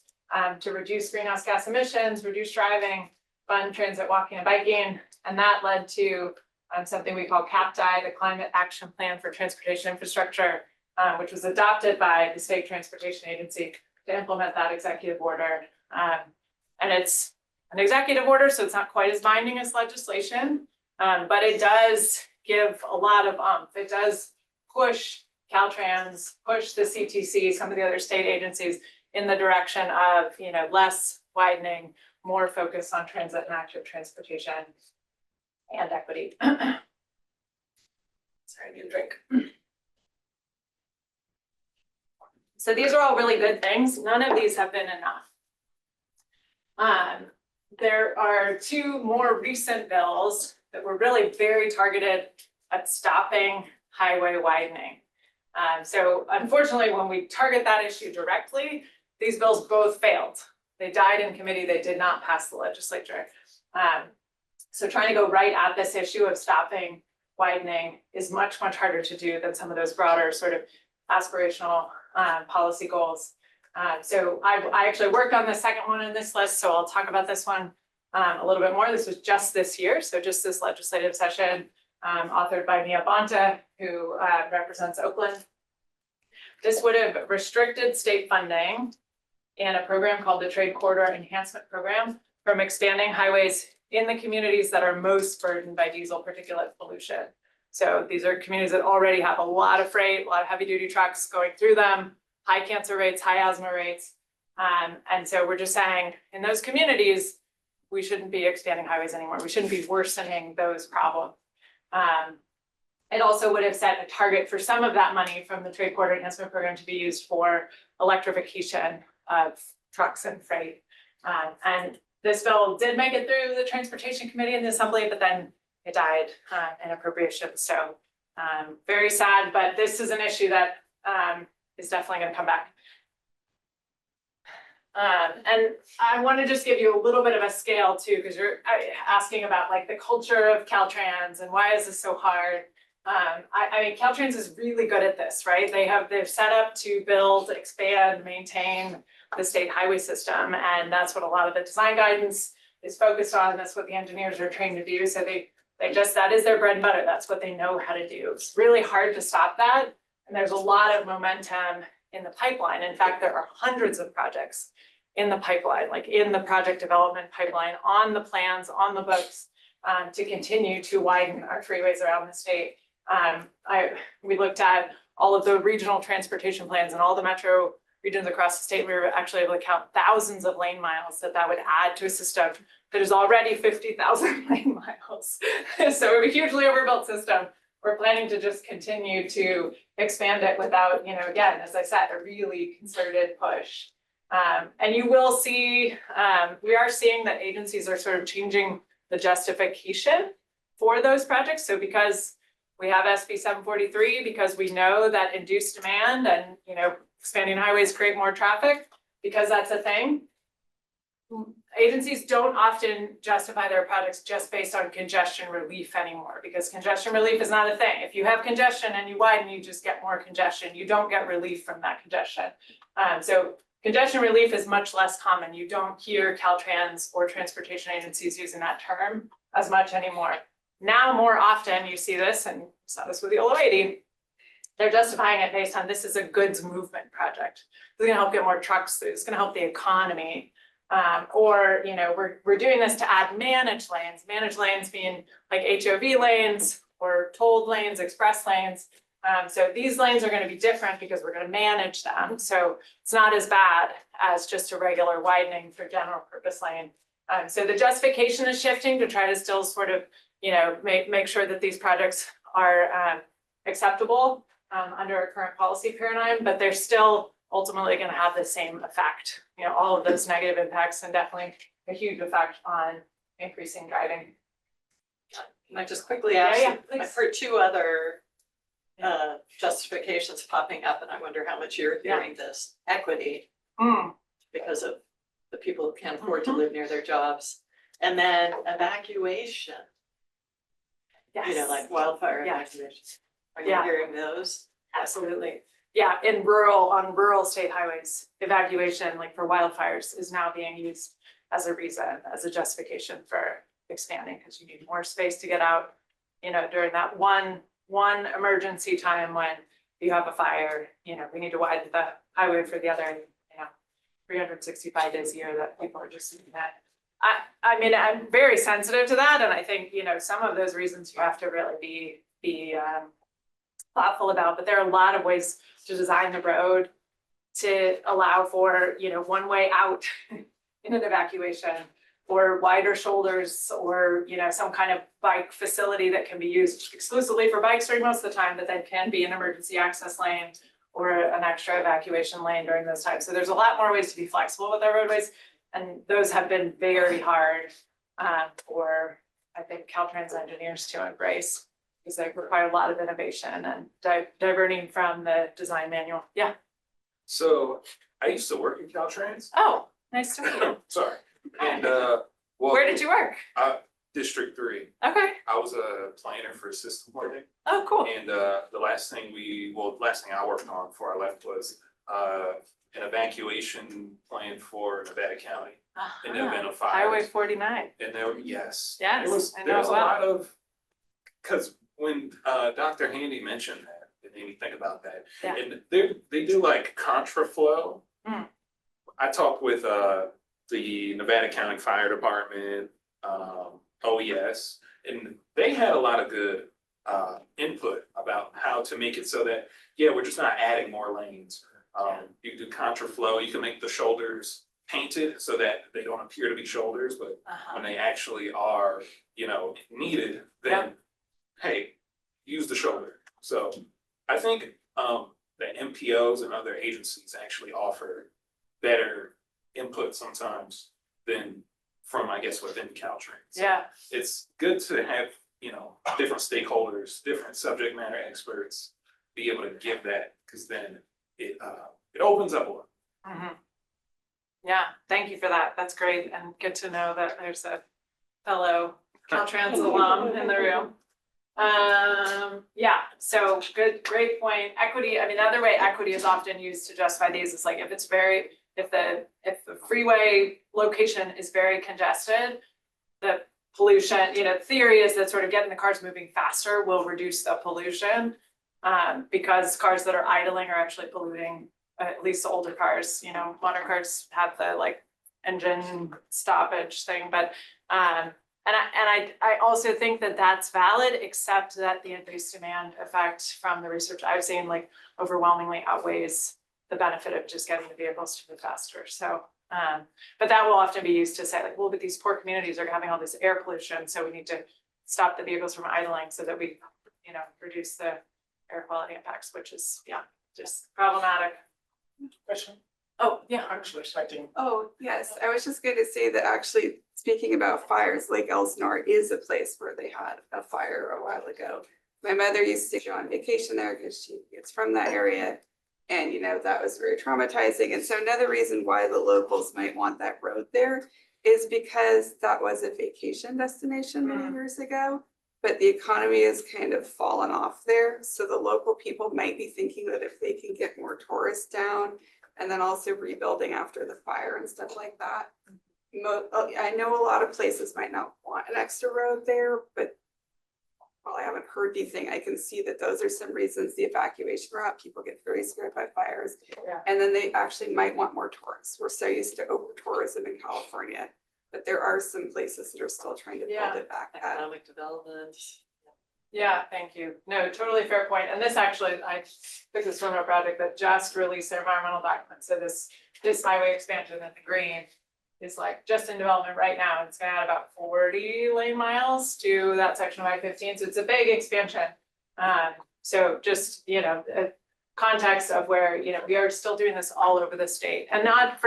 to reduce greenhouse gas emissions, reduce driving, fund transit, walking, and biking. And that led to something we call CAPTI, the Climate Action Plan for Transportation Infrastructure, which was adopted by the State Transportation Agency to implement that executive order. And it's an executive order, so it's not quite as binding as legislation, but it does give a lot of oomph. It does push Caltrans, push the CTC, some of the other state agencies in the direction of less widening, more focus on transit and active transportation and equity. Sorry, I need a drink. So these are all really good things. None of these have been enough. There are two more recent bills that were really very targeted at stopping highway widening. So unfortunately, when we target that issue directly, these bills both failed. They died in committee. They did not pass the legislature. So trying to go right at this issue of stopping widening is much, much harder to do than some of those broader sort of aspirational policy goals. So I actually worked on the second one in this list, so I'll talk about this one a little bit more. This was just this year, so just this legislative session, authored by Mia Bonta, who represents Oakland. This would have restricted state funding in a program called the Trade Corridor Enhancement Program from expanding highways in the communities that are most burdened by diesel particulate pollution. So these are communities that already have a lot of freight, a lot of heavy duty trucks going through them, high cancer rates, high asthma rates. And so we're just saying in those communities, we shouldn't be expanding highways anymore. We shouldn't be worsening those problems. It also would have set a target for some of that money from the Trade Corridor Enhancement Program to be used for electrification of trucks and freight. And this bill did make it through the Transportation Committee in the Assembly, but then it died in appropriations. So very sad, but this is an issue that is definitely going to come back. And I want to just give you a little bit of a scale too, because you're asking about like the culture of Caltrans and why is this so hard? I mean, Caltrans is really good at this, right? They're set up to build, expand, maintain the state highway system, and that's what a lot of the design guidance is focused on. That's what the engineers are trained to do. So that is their bread and butter. That's what they know how to do. It's really hard to stop that, and there's a lot of momentum in the pipeline. In fact, there are hundreds of projects in the pipeline, like in the project development pipeline, on the plans, on the books, to continue to widen our freeways around the state. We looked at all of the regional transportation plans and all the metro regions across the state. We were actually able to count thousands of lane miles that would add to a system that is already 50,000 lane miles. So a hugely overbuilt system we're planning to just continue to expand it without, you know, again, as I said, a really concerted push. And you will see, we are seeing that agencies are sort of changing the justification for those projects. So because we have SB 743, because we know that induced demand and, you know, expanding highways create more traffic, because that's a thing. Agencies don't often justify their projects just based on congestion relief anymore, because congestion relief is not a thing. If you have congestion and you widen, you just get more congestion. You don't get relief from that congestion. So congestion relief is much less common. You don't hear Caltrans or transportation agencies using that term as much anymore. Now, more often you see this, and saw this with the old lady, they're justifying it based on this is a goods movement project. It's gonna help get more trucks through, it's gonna help the economy. Or, you know, we're doing this to add managed lanes being like HOV lanes or tolled lanes, express lanes. So these lanes are gonna be different because we're gonna manage them. So it's not as bad as just a regular widening for general purpose lane. So the justification is shifting to try to still sort of, you know, make sure that these projects are acceptable under our current policy paradigm, but they're still ultimately going to have the same effect. You know, all of those negative impacts and definitely a huge effect on increasing driving. Can I just quickly ask? Yeah, I've heard two other justifications popping up, and I wonder how much you're hearing this. Equity, because of the people who can't afford to live near their jobs, and then evacuation. Yes. You know, like wildfire Yeah. evacuation. Are you Yeah. hearing those? Absolutely. Yeah, on rural state highways, evacuation, like for wildfires, is now being used as a reason, as a justification for expanding, because you need more space to get out, you know, during that one emergency time when you have a fire, you know, we need to widen the highway for the other, you know, 365 days a year that people are just doing that. I mean, I'm very sensitive to that, and I think, you know, some of those reasons you have to really be thoughtful about, but there are a lot of ways to design the road to allow for, you know, one way out in an evacuation, or wider shoulders, or, you know, some kind of bike facility that can be used exclusively for bikes during most of the time, but then can be an emergency access lane or an extra evacuation lane during those times. So there's a lot more ways to be flexible with our roadways, and those have been very hard for, I think, Caltrans engineers to embrace, because they require a lot of innovation and diverting from the design manual. Yeah. So I used to work in Caltrans. Oh, nice to meet you. Sorry. And well, Where did you work? District 3. Okay. I was a planner for system planning. Oh, cool. And the last thing I worked on before I left was an evacuation plan for Nevada County. In the event of fire. Highway 49. And there, yes. Yes, There I know was a well. lot of, because when Dr. Handy mentioned that, it made me think about that. Yeah. And they do like contraflow. I talked with the Nevada County Fire Department, OES, and they had a lot of good input about how to make it so that, yeah, we're just not adding more lanes. You can do contraflow, you can make the shoulders painted so that they don't appear to be shoulders, but when they actually are, you know, needed, then hey, use the shoulder. So I think the MPOs and other agencies actually offer better input sometimes than from, I guess, within Caltrans. Yeah. It's good to have, you know, different stakeholders, different subject matter experts be able to give that, because then it opens up a lot. Yeah, thank you for that. That's great, and good to know that there's a fellow Caltrans alum in the room. Yeah, so great point. Equity, I mean, the other way equity is often used to justify these is like if the freeway location is very congested, the pollution, you know, theory is that sort of getting the cars moving faster will reduce the pollution. Because cars that are idling are actually polluting, at least the older cars, you know, modern cars have the like engine stoppage thing, but I also think that that's valid, except that the increased demand effect from the research I've seen like overwhelmingly outweighs the benefit of just getting the vehicles to move faster. So, but that will often be used to say like, well, but these poor communities are having all this air pollution, so we need to stop the vehicles from idling so that we, reduce the air quality impacts, which is, just problematic. Question, Oh, yeah. actually citing. Oh, yes, I was just going to say that actually, speaking about fires, Lake Elsinore is a place where they had a fire a while ago. My mother used to go on vacation there because she is from that area. And that was very traumatizing. And so another reason why the locals might want that road there is because that was a vacation destination many years ago. But the economy has kind of fallen off there. So the local people might be thinking that if they can get more tourists down and then also rebuilding after the fire and stuff like that. I know a lot of places might not want an extra road there, but while I haven't heard anything, I can see that those are some reasons the evacuation route, people get very scared by fires. Yeah. And then they actually might want more tourists. We're so used to over tourism in California, but there are some places that are still trying to build it back up. Economic development. Yeah, thank you. No, totally fair point. And this actually, I took this from a project that just released their environmental document. So this highway expansion in the green is like just in development right now. It's gonna add about 40 lane miles to that section of I-15. So it's a big expansion. So just, a context of where, we are still doing this all over the state and not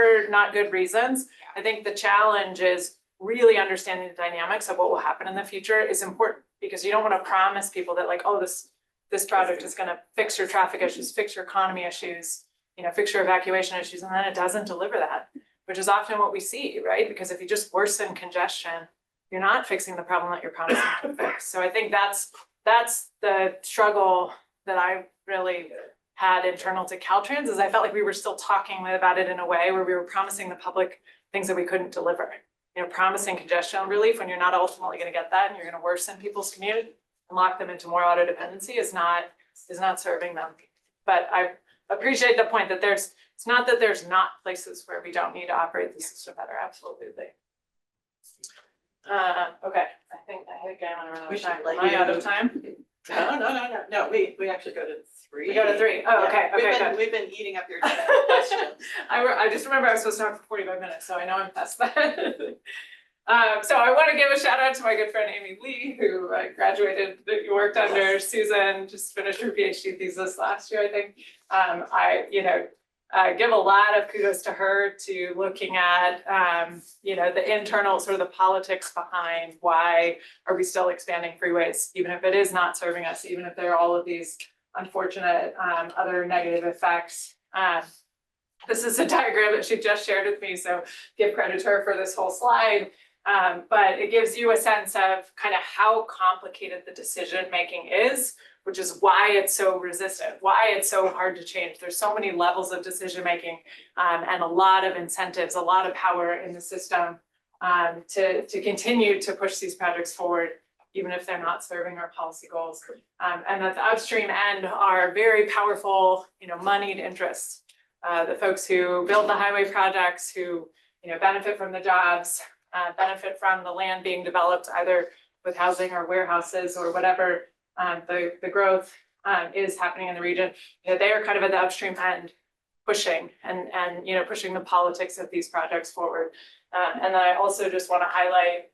good reasons. I think the challenge is really understanding the dynamics of what will happen in the future is important because you don't want to promise people that like, oh, this project is going to fix your traffic issues, fix your economy issues, fix your evacuation issues, and then it doesn't deliver that, which is often what we see, right? Because if you just worsen congestion, you're not fixing the problem that you're promising to fix. So I think that's the struggle that I really had internal to Caltrans is I felt like we were still talking about it in a way where we were promising the public things that we couldn't deliver. Promising congestion relief when you're not ultimately going to get that and you're going to worsen people's commute and lock them into more auto dependency is not serving them. But I appreciate the point that it's not that there's not places where we don't need to operate the system better. Absolutely. Okay, I think I'm gonna run out of time. Am I out of time? No, we actually go to 3. We go to 3. Oh, okay, good. We've been eating up your time with questions. I just remember I was supposed to talk for 45 minutes, so I know I'm past that. So I want to give a shout out to my good friend Amy Lee, who graduated, worked under Susan, just finished her PhD thesis last year, I think. I give a lot of kudos to her to looking at, the internal sort of the politics behind why are we still expanding freeways, even if it is not serving us, even if there are all of these unfortunate other negative effects. This is a diagram that she just shared with me, so give credit to her for this whole slide. But it gives you a sense of kind of how complicated the decision making is, which is why it's so resistant, why it's so hard to change. There's so many levels of decision making and a lot of incentives, a lot of power in the system to continue to push these projects forward, even if they're not serving our policy goals. And at the upstream end are very powerful, moneyed interests. The folks who build the highway projects, who benefit from the jobs, benefit from the land being developed either with housing or warehouses or whatever the growth is happening in the region. They are kind of at the upstream end pushing and pushing the politics of these projects forward. And then I also just want to highlight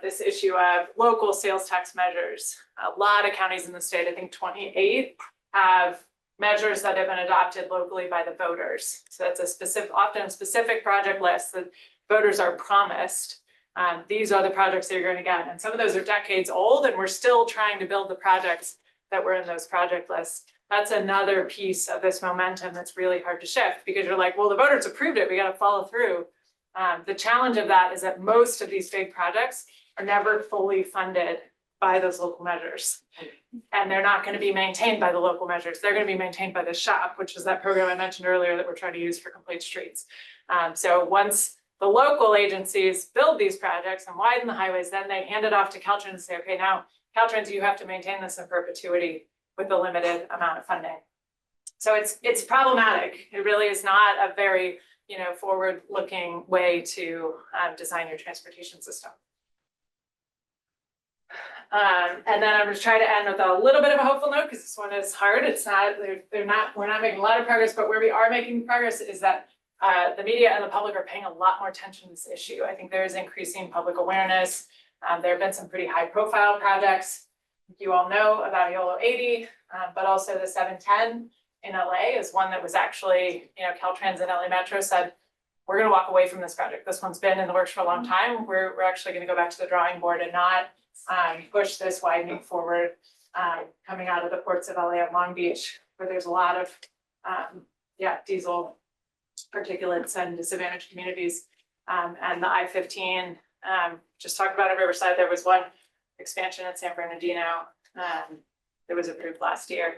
this issue of local sales tax measures. A lot of counties in the state, I think 28, have measures that have been adopted locally by the voters. So that's often a specific project list that voters are promised. These are the projects that you're going to get. And some of those are decades old, and we're still trying to build the projects that were in those project lists. That's another piece of this momentum that's really hard to shift because you're like, well, the voters approved it, we got to follow through. The challenge of that is that most of these big projects are never fully funded by those local measures. And they're not going to be maintained by the local measures. They're going to be maintained by the SHOP, which is that program I mentioned earlier that we're trying to use for complete streets. So once the local agencies build these projects and widen the highways, then they hand it off to Caltrans and say, okay, now Caltrans, you have to maintain this in perpetuity with a limited amount of funding. So it's problematic. It really is not a very forward-looking way to design your transportation system. And then I'm just trying to end with a little bit of a hopeful note because this one is hard. It's not, we're not making a lot of progress, but where we are making progress is that the media and the public are paying a lot more attention to this issue. I think there is increasing public awareness. There have been some pretty high profile projects you all know about YOLO 80, but also the 710 in LA is one that was actually, Caltrans and LA Metro said, we're gonna walk away from this project. This one's been in the works for a long time. We're actually gonna go back to the drawing board and not push this widening forward, coming out of the ports of LA and Long Beach, where there's a lot of, diesel particulates and disadvantaged communities. And the I-15, just talked about in Riverside, there was one expansion in San Bernardino, that was approved last year.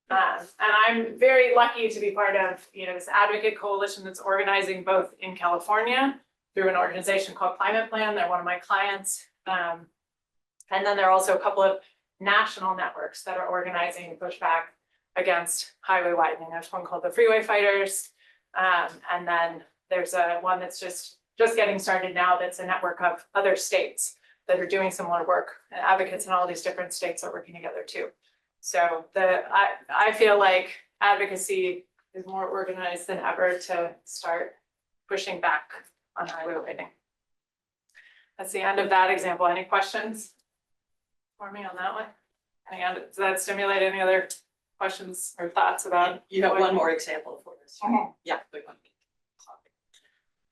And I'm very lucky to be part of, this advocate coalition that's organizing both in California through an organization called Climate Plan. They're one of my clients. And then there are also a couple of national networks that are organizing pushback against highway widening. There's one called the Freeway Fighters. And then there's one that's just getting started now that's a network of other states that are doing similar work. And advocates in all these different states are working together too. So I feel like advocacy is more organized than ever to start pushing back on highway widening. That's the end of that example. Any questions for me on that one? Does that stimulate any other questions or thoughts about? You have one more example for us. Yeah, good one.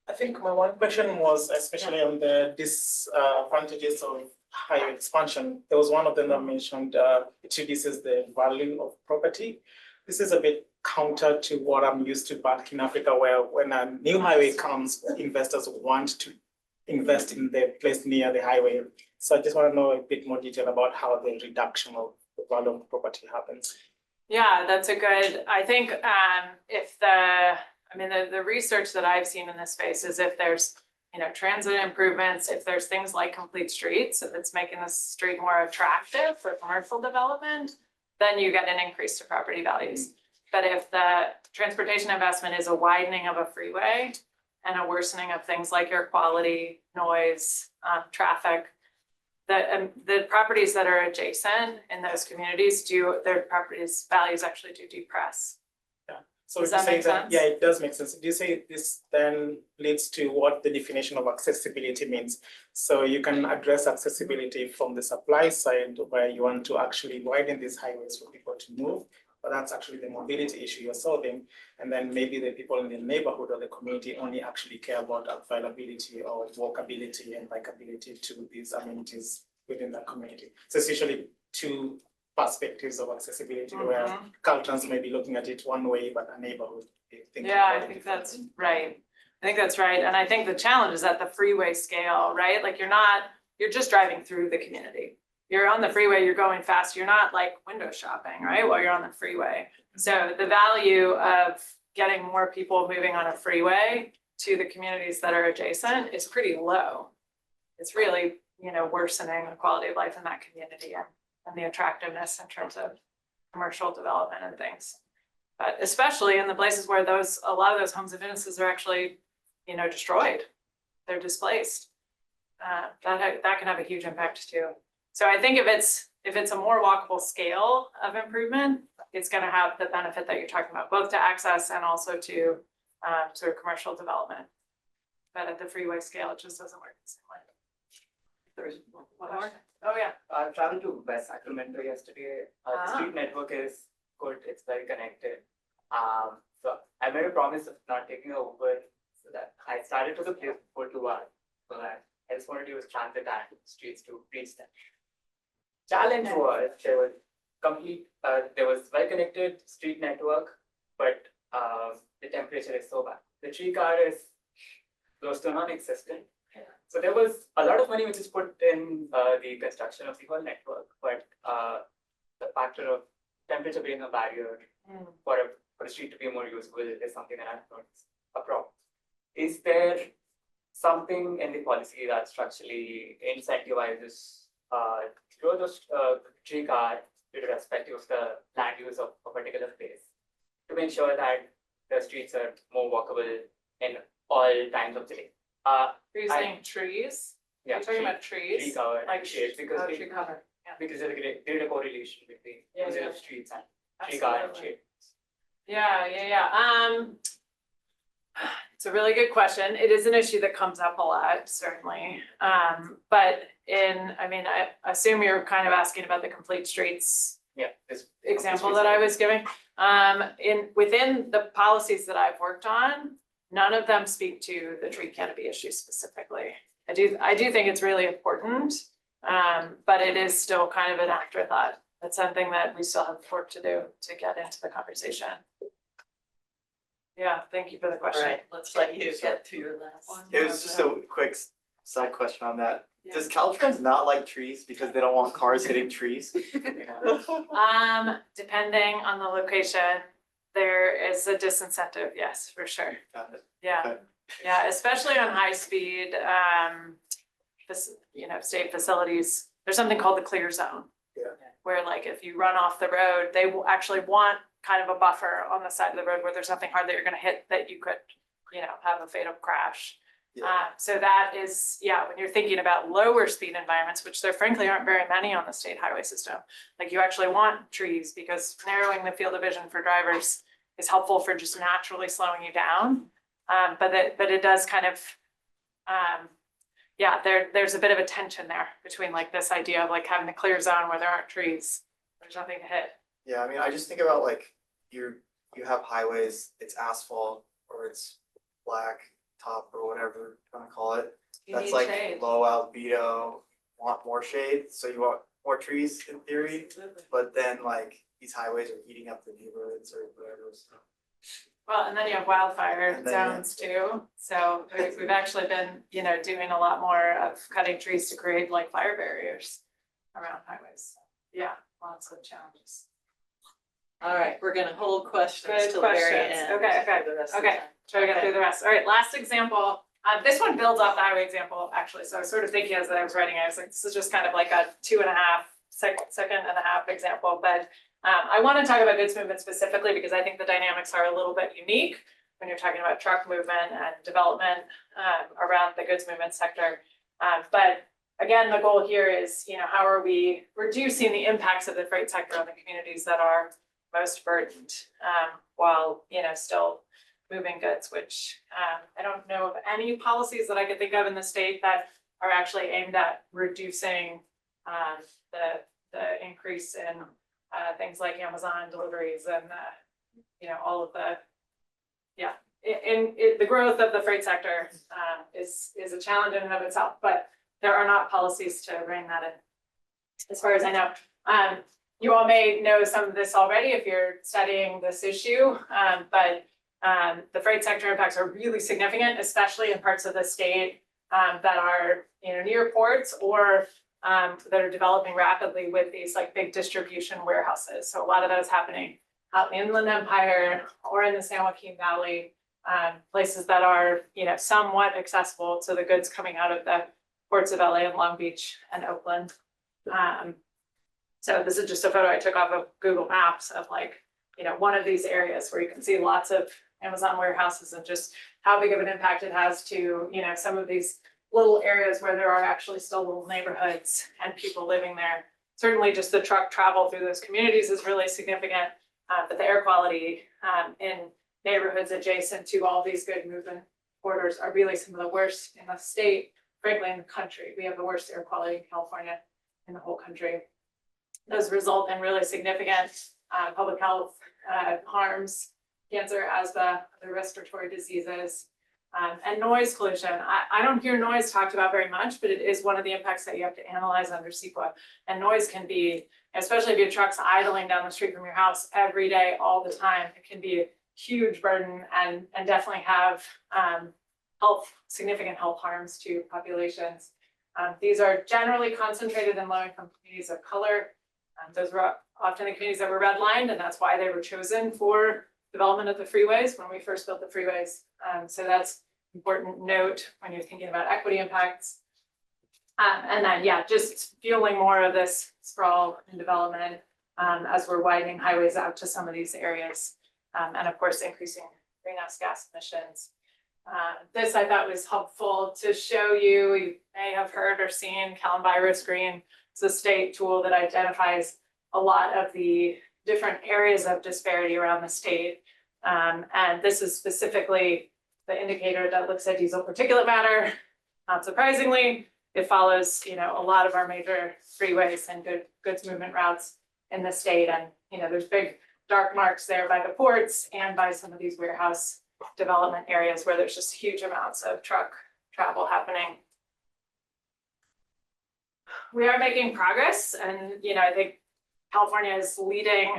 I think my one question was especially on the disadvantages of higher expansion. There was one of them that mentioned it reduces the value of property. This is a bit counter to what I'm used to back in Africa, where when a new highway comes, investors want to invest in the place near the highway. So I just want to know a bit more detail about how the reduction of the value of property happens. Yeah, that's a good, I think the research that I've seen in this space is if there's, transit improvements, if there's things like complete streets, if it's making the street more attractive for commercial development, then you get an increase to property values. But if the transportation investment is a widening of a freeway and a worsening of things like air quality, noise, traffic, the properties that are adjacent in those communities their properties values actually do depress. So Does would you that make say that, sense? yeah, it does make sense. Do you say this then leads to what the definition of accessibility means? So you can address accessibility from the supply side where you want to actually widen these highways for people to move, but that's actually the mobility issue you're solving. And then maybe the people in the neighborhood or the community only actually care about availability or walkability and bikeability to these amenities within that community. So it's usually two perspectives of accessibility where Caltrans may be looking at it one way, but a neighborhood. Yeah, I think that's right. And I think the challenge is at the freeway scale, right? Like you're just driving through the community. You're on the freeway, you're going fast. You're not like window shopping, right? While you're on the freeway. So the value of getting more people moving on a freeway to the communities that are adjacent is pretty low. It's really, worsening the quality of life in that community and the attractiveness in terms of commercial development and things. But especially in the places where a lot of those homes and businesses are actually, destroyed. They're displaced. That can have a huge impact too. So I think if it's a more walkable scale of improvement, it's going to have the benefit that you're talking about, both to access and also to sort of commercial development. But at the freeway scale, it just doesn't work the same way. There's One more? Oh, yeah. I traveled to West Sacramento yesterday. The street network is good. It's very connected. So I made a promise of not taking an Uber, so that I started to the place before 2 hours, so that I just wanted to use transit and streets to reach them. Challenge was there was well connected street network, but the temperature is so bad. The tree guard is close to non-existent. So there was a lot of money which is put in the construction of the whole network, but the factor of temperature being a barrier for a street to be more usable is something that I've noticed a problem. Is there something in the policy that structurally incentivizes those tree guard irrespective of the land use of a particular place to make sure that the streets are more walkable in all times of the day? Are you saying trees? Yeah, Are you talking about trees? tree cover, Like shades, because tree cover, yeah. because there's a great correlation between Yeah, usage yeah. of streets and tree guard and Absolutely. shade. Yeah. It's a really good question. It is an issue that comes up a lot, certainly. But I mean, I assume you're kind of asking about the complete streets Yeah. It's example that I was giving. Within the policies that I've worked on, none of them speak to the tree canopy issue specifically. I do think it's really important, but it is still kind of an afterthought. It's something that we still have work to do to get into the conversation. Yeah, thank you for the All question. right, let's let you get to your last one. It was just a quick side question on that. Yeah. Does Caltrans not like trees because they don't want cars hitting trees? Depending on the location, there is a disincentive, yes, for sure. Got it. Yeah, Okay. yeah, especially on high speed, state facilities, there's something called the clear zone. Yeah. Where like if you run off the road, they will actually want kind of a buffer on the side of the road where there's nothing hard that you're gonna hit that you could, have a fatal crash. Yeah. So that is, when you're thinking about lower speed environments, which there frankly aren't very many on the state highway system, like you actually want trees because narrowing the field of vision for drivers is helpful for just naturally slowing you down. But it does kind of, there's a bit of a tension there between like this idea of like having a clear zone where there aren't trees, there's nothing to hit. Yeah, I mean, I just think about like you have highways, it's asphalt or it's black top or whatever you want to call it. You That's need like shade. low albedo, want more shade, so you want more trees in theory. Absolutely. But then like these highways are eating up the neighborhoods or whatever. So. Well, and then you have wildfire And then, zones too. So we've actually been, doing a lot more of cutting trees to create like fire barriers around highways. Yeah, lots of challenges. All right, we're gonna hold questions Good till the very questions. end. Okay. for the rest of the Okay. time. Try to get through the rest. All right, last example. This one builds off the highway example, actually. So I was sort of thinking as I was writing, I was like, this is just kind of like a 2.5 second and a half example. But I want to talk about goods movement specifically because I think the dynamics are a little bit unique when you're talking about truck movement and development around the goods movement sector. But again, the goal here is, how are we reducing the impacts of the freight sector on the communities that are most burdened while, still moving goods, which I don't know of any policies that I could think of in the state that are actually aimed at reducing the increase in things like Amazon deliveries and all of the the growth of the freight sector is a challenge in and of itself, but there are not policies to rein that in, as far as I know. You all may know some of this already if you're studying this issue, but the freight sector impacts are really significant, especially in parts of the state that are near ports or that are developing rapidly with these like big distribution warehouses. So a lot of that is happening out in the Inland Empire or in the San Joaquin Valley, places that are somewhat accessible to the goods coming out of the ports of LA and Long Beach and Oakland. So this is just a photo I took off of Google Maps of like, one of these areas where you can see lots of Amazon warehouses and just how big of an impact it has to, some of these little areas where there are actually still little neighborhoods and people living there. Certainly just the truck travel through those communities is really significant, but the air quality in neighborhoods adjacent to all these good movement corridors are really some of the worst in the state, frankly, in the country. We have the worst air quality in California in the whole country. Those result in really significant public health harms, cancer, asthma, other respiratory diseases, and noise pollution. I don't hear noise talked about very much, but it is one of the impacts that you have to analyze under CEQA. And noise can be, especially if your truck's idling down the street from your house every day, all the time, it can be a huge burden and definitely have significant health harms to populations. These are generally concentrated in low-income communities of color. Those were often the communities that were redlined, and that's why they were chosen for development of the freeways when we first built the freeways. So that's an important note when you're thinking about equity impacts. And then, just fueling more of this sprawl and development as we're widening highways out to some of these areas. And of course, increasing greenhouse gas emissions. This I thought was helpful to show you. You may have heard or seen CalEnviroScreen. It's a state tool that identifies a lot of the different areas of disparity around the state. And this is specifically the indicator that looks at diesel particulate matter. Not surprisingly, it follows, you know, a lot of our major freeways and goods movement routes in the state. And, you know, there's big dark marks there by the ports and by some of these warehouse development areas where there's just huge amounts of truck travel happening. We are making progress, and, you know, I think California is leading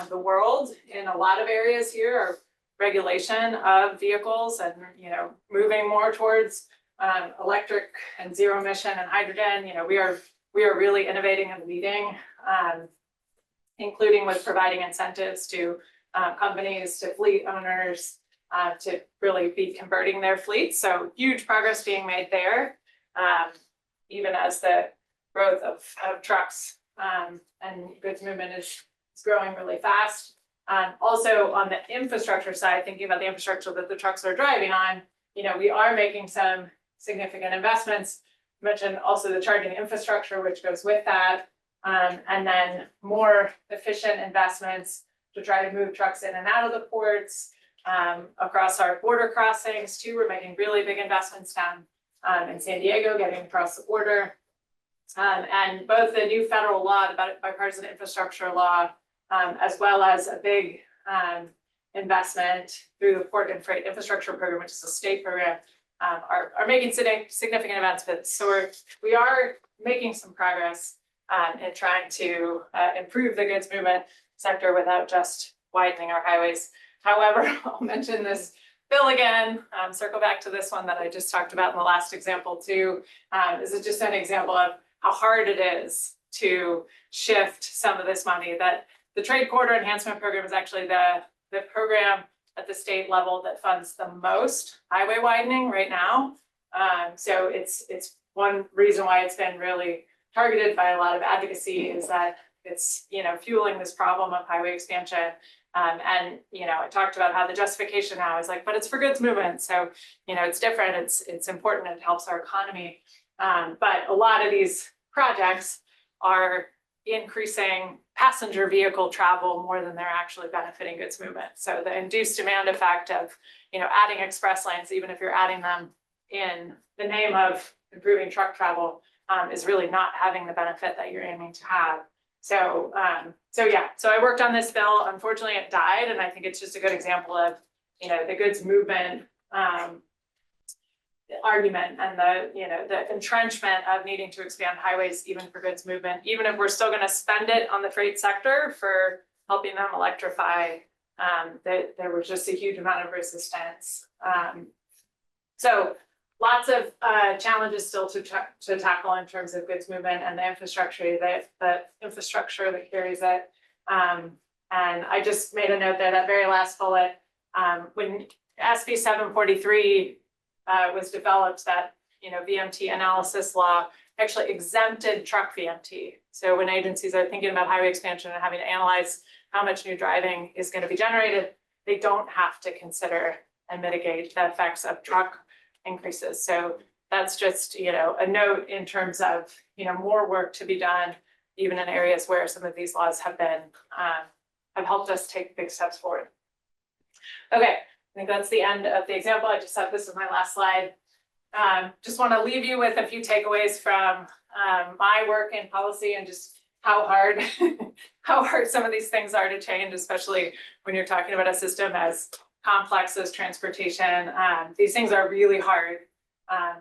the world in a lot of areas here, our regulation of vehicles and, you know, moving more towards electric and zero emission and hydrogen. You know, we are really innovating and leading, including with providing incentives to companies, to fleet owners, to really be converting their fleets. So huge progress being made there, even as the growth of trucks and goods movement is growing really fast. Also on the infrastructure side, thinking about the infrastructure that the trucks are driving on, you know, we are making some significant investments. I mentioned also the charging infrastructure, which goes with that, and then more efficient investments to try to move trucks in and out of the ports, across our border crossings too. We're making really big investments down in San Diego, getting across the border. And both the new federal law, the bipartisan infrastructure law, as well as a big investment through the Port and Freight Infrastructure Program, which is a state program, are making significant advancements. So we are making some progress in trying to improve the goods movement sector without just widening our highways. However, I'll mention this bill again, circle back to this one that I just talked about in the last example too. This is just an example of how hard it is to shift some of this money. That the Trade Corridor Enhancement Program is actually the program at the state level that funds the most highway widening right now. So it's one reason why it's been really targeted by a lot of advocacy, is that it's, you know, fueling this problem of highway expansion. And, you know, I talked about how the justification now is like, but it's for goods movement. So, you know, it's different, it's important, it helps our economy. But a lot of these projects are increasing passenger vehicle travel more than they're actually benefiting goods movement. So the induced demand effect of, you know, adding express lanes, even if you're adding them in the name of improving truck travel, is really not having the benefit that you're aiming to have. So, so I worked on this bill. Unfortunately, it died, and I think it's just a good example of, you know, the goods movement argument and the, you know, the entrenchment of needing to expand highways even for goods movement, even if we're still going to spend it on the freight sector for helping them electrify. That there was just a huge amount of resistance. So lots of challenges still to tackle in terms of goods movement and the infrastructure that carries it. And I just made a note there, that very last bullet, when SB 743 was developed, that, you know, VMT analysis law actually exempted truck VMT. So when agencies are thinking about highway expansion and having to analyze how much new driving is going to be generated, they don't have to consider and mitigate the effects of truck increases. So that's just, you know, a note in terms of, you know, more work to be done, even in areas where some of these laws have been, have helped us take big steps forward. Okay, I think that's the end of the example. I just have this as my last slide. Just want to leave you with a few takeaways from my work in policy, and just how hard some of these things are to change, especially when you're talking about a system as complex as transportation. These things are really hard.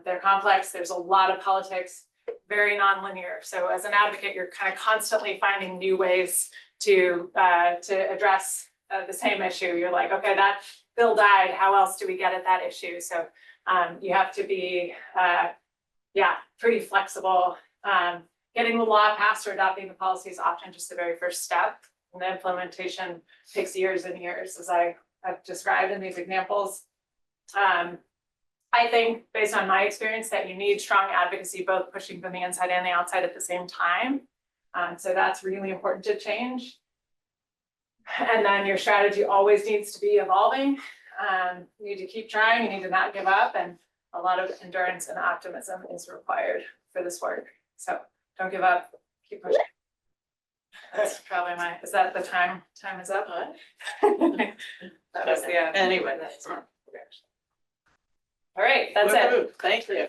They're complex. There's a lot of politics, very nonlinear. So as an advocate, you're kind of constantly finding new ways to address the same issue. You're like, okay, that bill died. How else do we get at that issue? So you have to be, pretty flexible. Getting the law passed or adopting the policy is often just the very first step, and the implementation takes years and years, as I've described in these examples. I think, based on my experience, that you need strong advocacy, both pushing from the inside and the outside at the same time. So that's really important to change. And then your strategy always needs to be evolving. You need to keep trying, you need to not give up, and a lot of endurance and optimism is required for this work. So don't give up, keep pushing. That's probably is that the time? Time is up. That was the end. Anyway, that's not. All right, that's it. Thank you.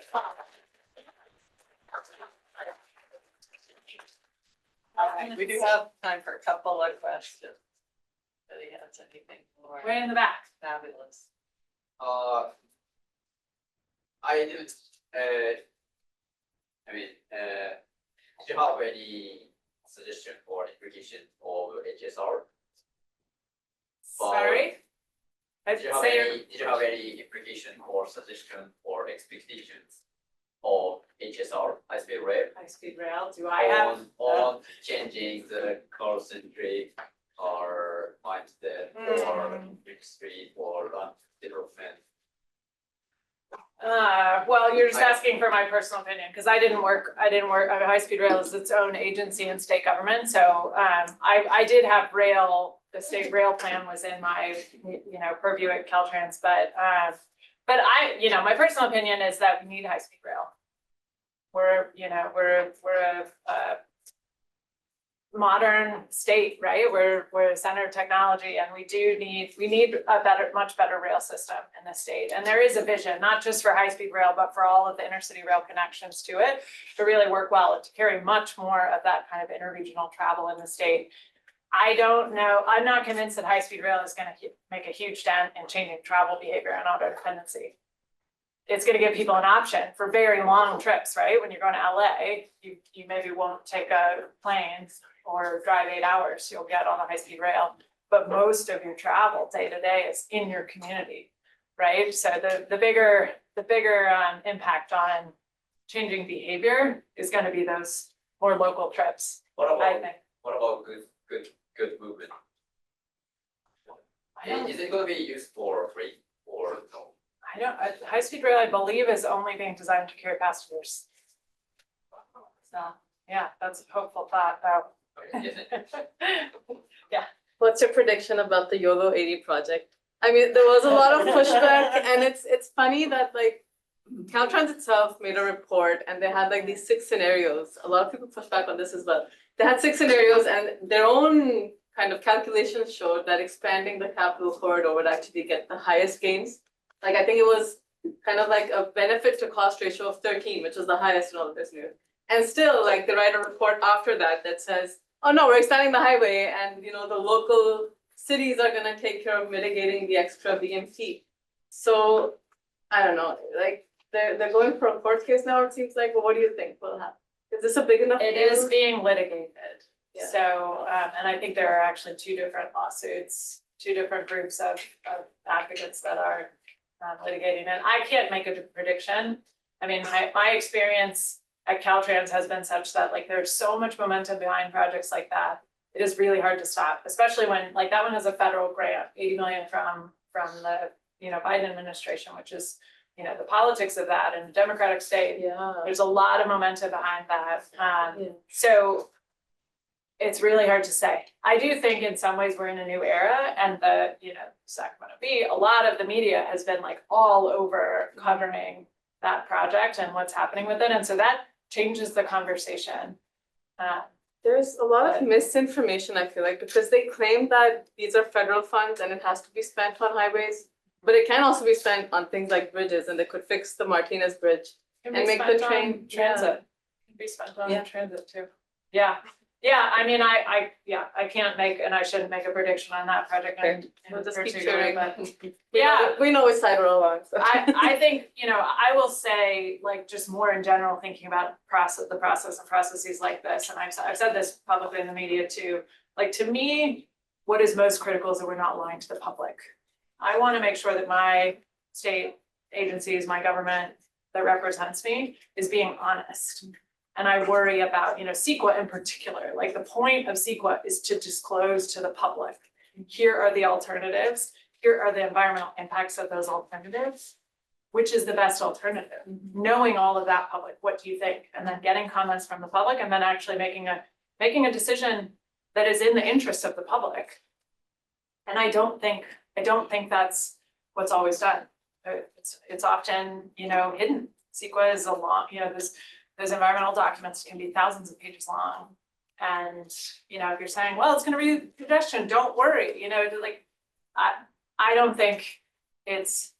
All right, we do have time for a couple of questions. Anybody has anything more? Way in the back. Fabulous. I didn't, do you have any suggestion for application of HSR? Sorry? I'd Did you have say you're- any, did you have any application or suggestion or expectations of HSR, high-speed rail? high-speed rail, do I have? On changing the car-centric or mindset or industry or development? Well, you're just asking for my personal opinion, because I didn't work, high-speed rail is its own agency in state government, so, I did have rail, the state rail plan was in my, purview at Caltrans, but my personal opinion is that we need high-speed rail. We're a modern state, right? We're a center of technology, and we need a much better rail system in the state. And there is a vision, not just for high-speed rail, but for all of the intercity rail connections to it, to really work well, to carry much more of that kind of interregional travel in the state. I don't know, I'm not convinced that high-speed rail is gonna make a huge dent in changing travel behavior and auto dependency. It's gonna give people an option for very long trips, right? When you're going to LA, you maybe won't take a plane or drive 8 hours, you'll get on a high-speed rail. But most of your travel day to day is in your community, right? So the bigger impact on changing behavior is gonna be those more local trips, I think. What about good movement? Is it gonna be used for free or no? High-speed rail, I believe, is only being designed to carry passengers. So, yeah, that's a hopeful thought, though. What's your prediction about the YOLO 80 project? I mean, there was a lot of pushback, and it's funny that like Caltrans itself made a report, and they had like these 6 scenarios. A lot of people pushed back on this as well. They had 6 scenarios, and their own kind of calculations showed that expanding the capital corridor would actually get the highest gains. Like, I think it was kind of like a benefit to cost ratio of 13, which was the highest in all of this news. And still, like, they write a report after that that says, oh no, we're expanding the highway, and the local cities are gonna take care of mitigating the extra BMT. So, I don't know, like, they're going for a court case now, it seems like. Well, what do you think will happen? Is this a big enough It deal? is being litigated. Yeah. So, and I think there are actually 2 different lawsuits, 2 different groups of advocates that are litigating it. I can't make a prediction. I mean, my experience at Caltrans has been such that like there's so much momentum behind projects like that. It is really hard to stop, especially when like that one has a federal grant, 80 million from the Biden administration, which is the politics of that in a democratic state. Yeah. There's a lot of momentum behind that. So it's really hard to say. I do think in some ways we're in a new era, and the Sacramento Bee, a lot of the media has been like all over covering that project and what's happening with it, and so that changes the conversation. There's a lot of misinformation, I feel like, because they claim that these are federal funds and it has to be spent on highways, but it can also be spent on things like bridges, and they could fix the Martinez Bridge. Can And be make the spent on train- transit. Can be spent on Yeah. transit too. Yeah, I mean, I can't make, and I shouldn't make a prediction on that project. We'll just keep particular, cheering. but Yeah, we know which side we're along, so. I think, I will say, like, just more in general, thinking about the process and processes like this, and I've said this publicly in the media too, like, to me, what is most critical is that we're not lying to the public. I want to make sure that my state agencies, my government that represents me is being honest. And I worry about, CEQA in particular, like the point of CEQA is to disclose to the public. Here are the alternatives. Here are the environmental impacts of those alternatives. Which is the best alternative? Knowing all of that public, what do you think? And then getting comments from the public, and then actually making a decision that is in the interest of the public. And I don't think that's what's always done. It's often, hidden. CEQA is a long, those environmental documents can be thousands of pages long. And, if you're saying, well, it's gonna be congestion, don't worry, like, I don't think it's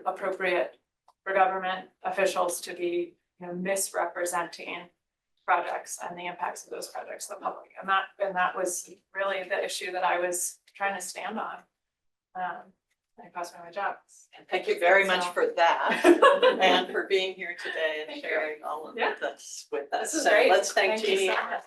appropriate for government officials to be, misrepresenting projects and the impacts of those projects to the public. And that was really the issue that I was trying to stand on. It cost me my job. And thank you very much So- for that and for being here today and Thank you. sharing all of Yeah. this with us. This is So great. let's thank Thank you Jeanie. so much.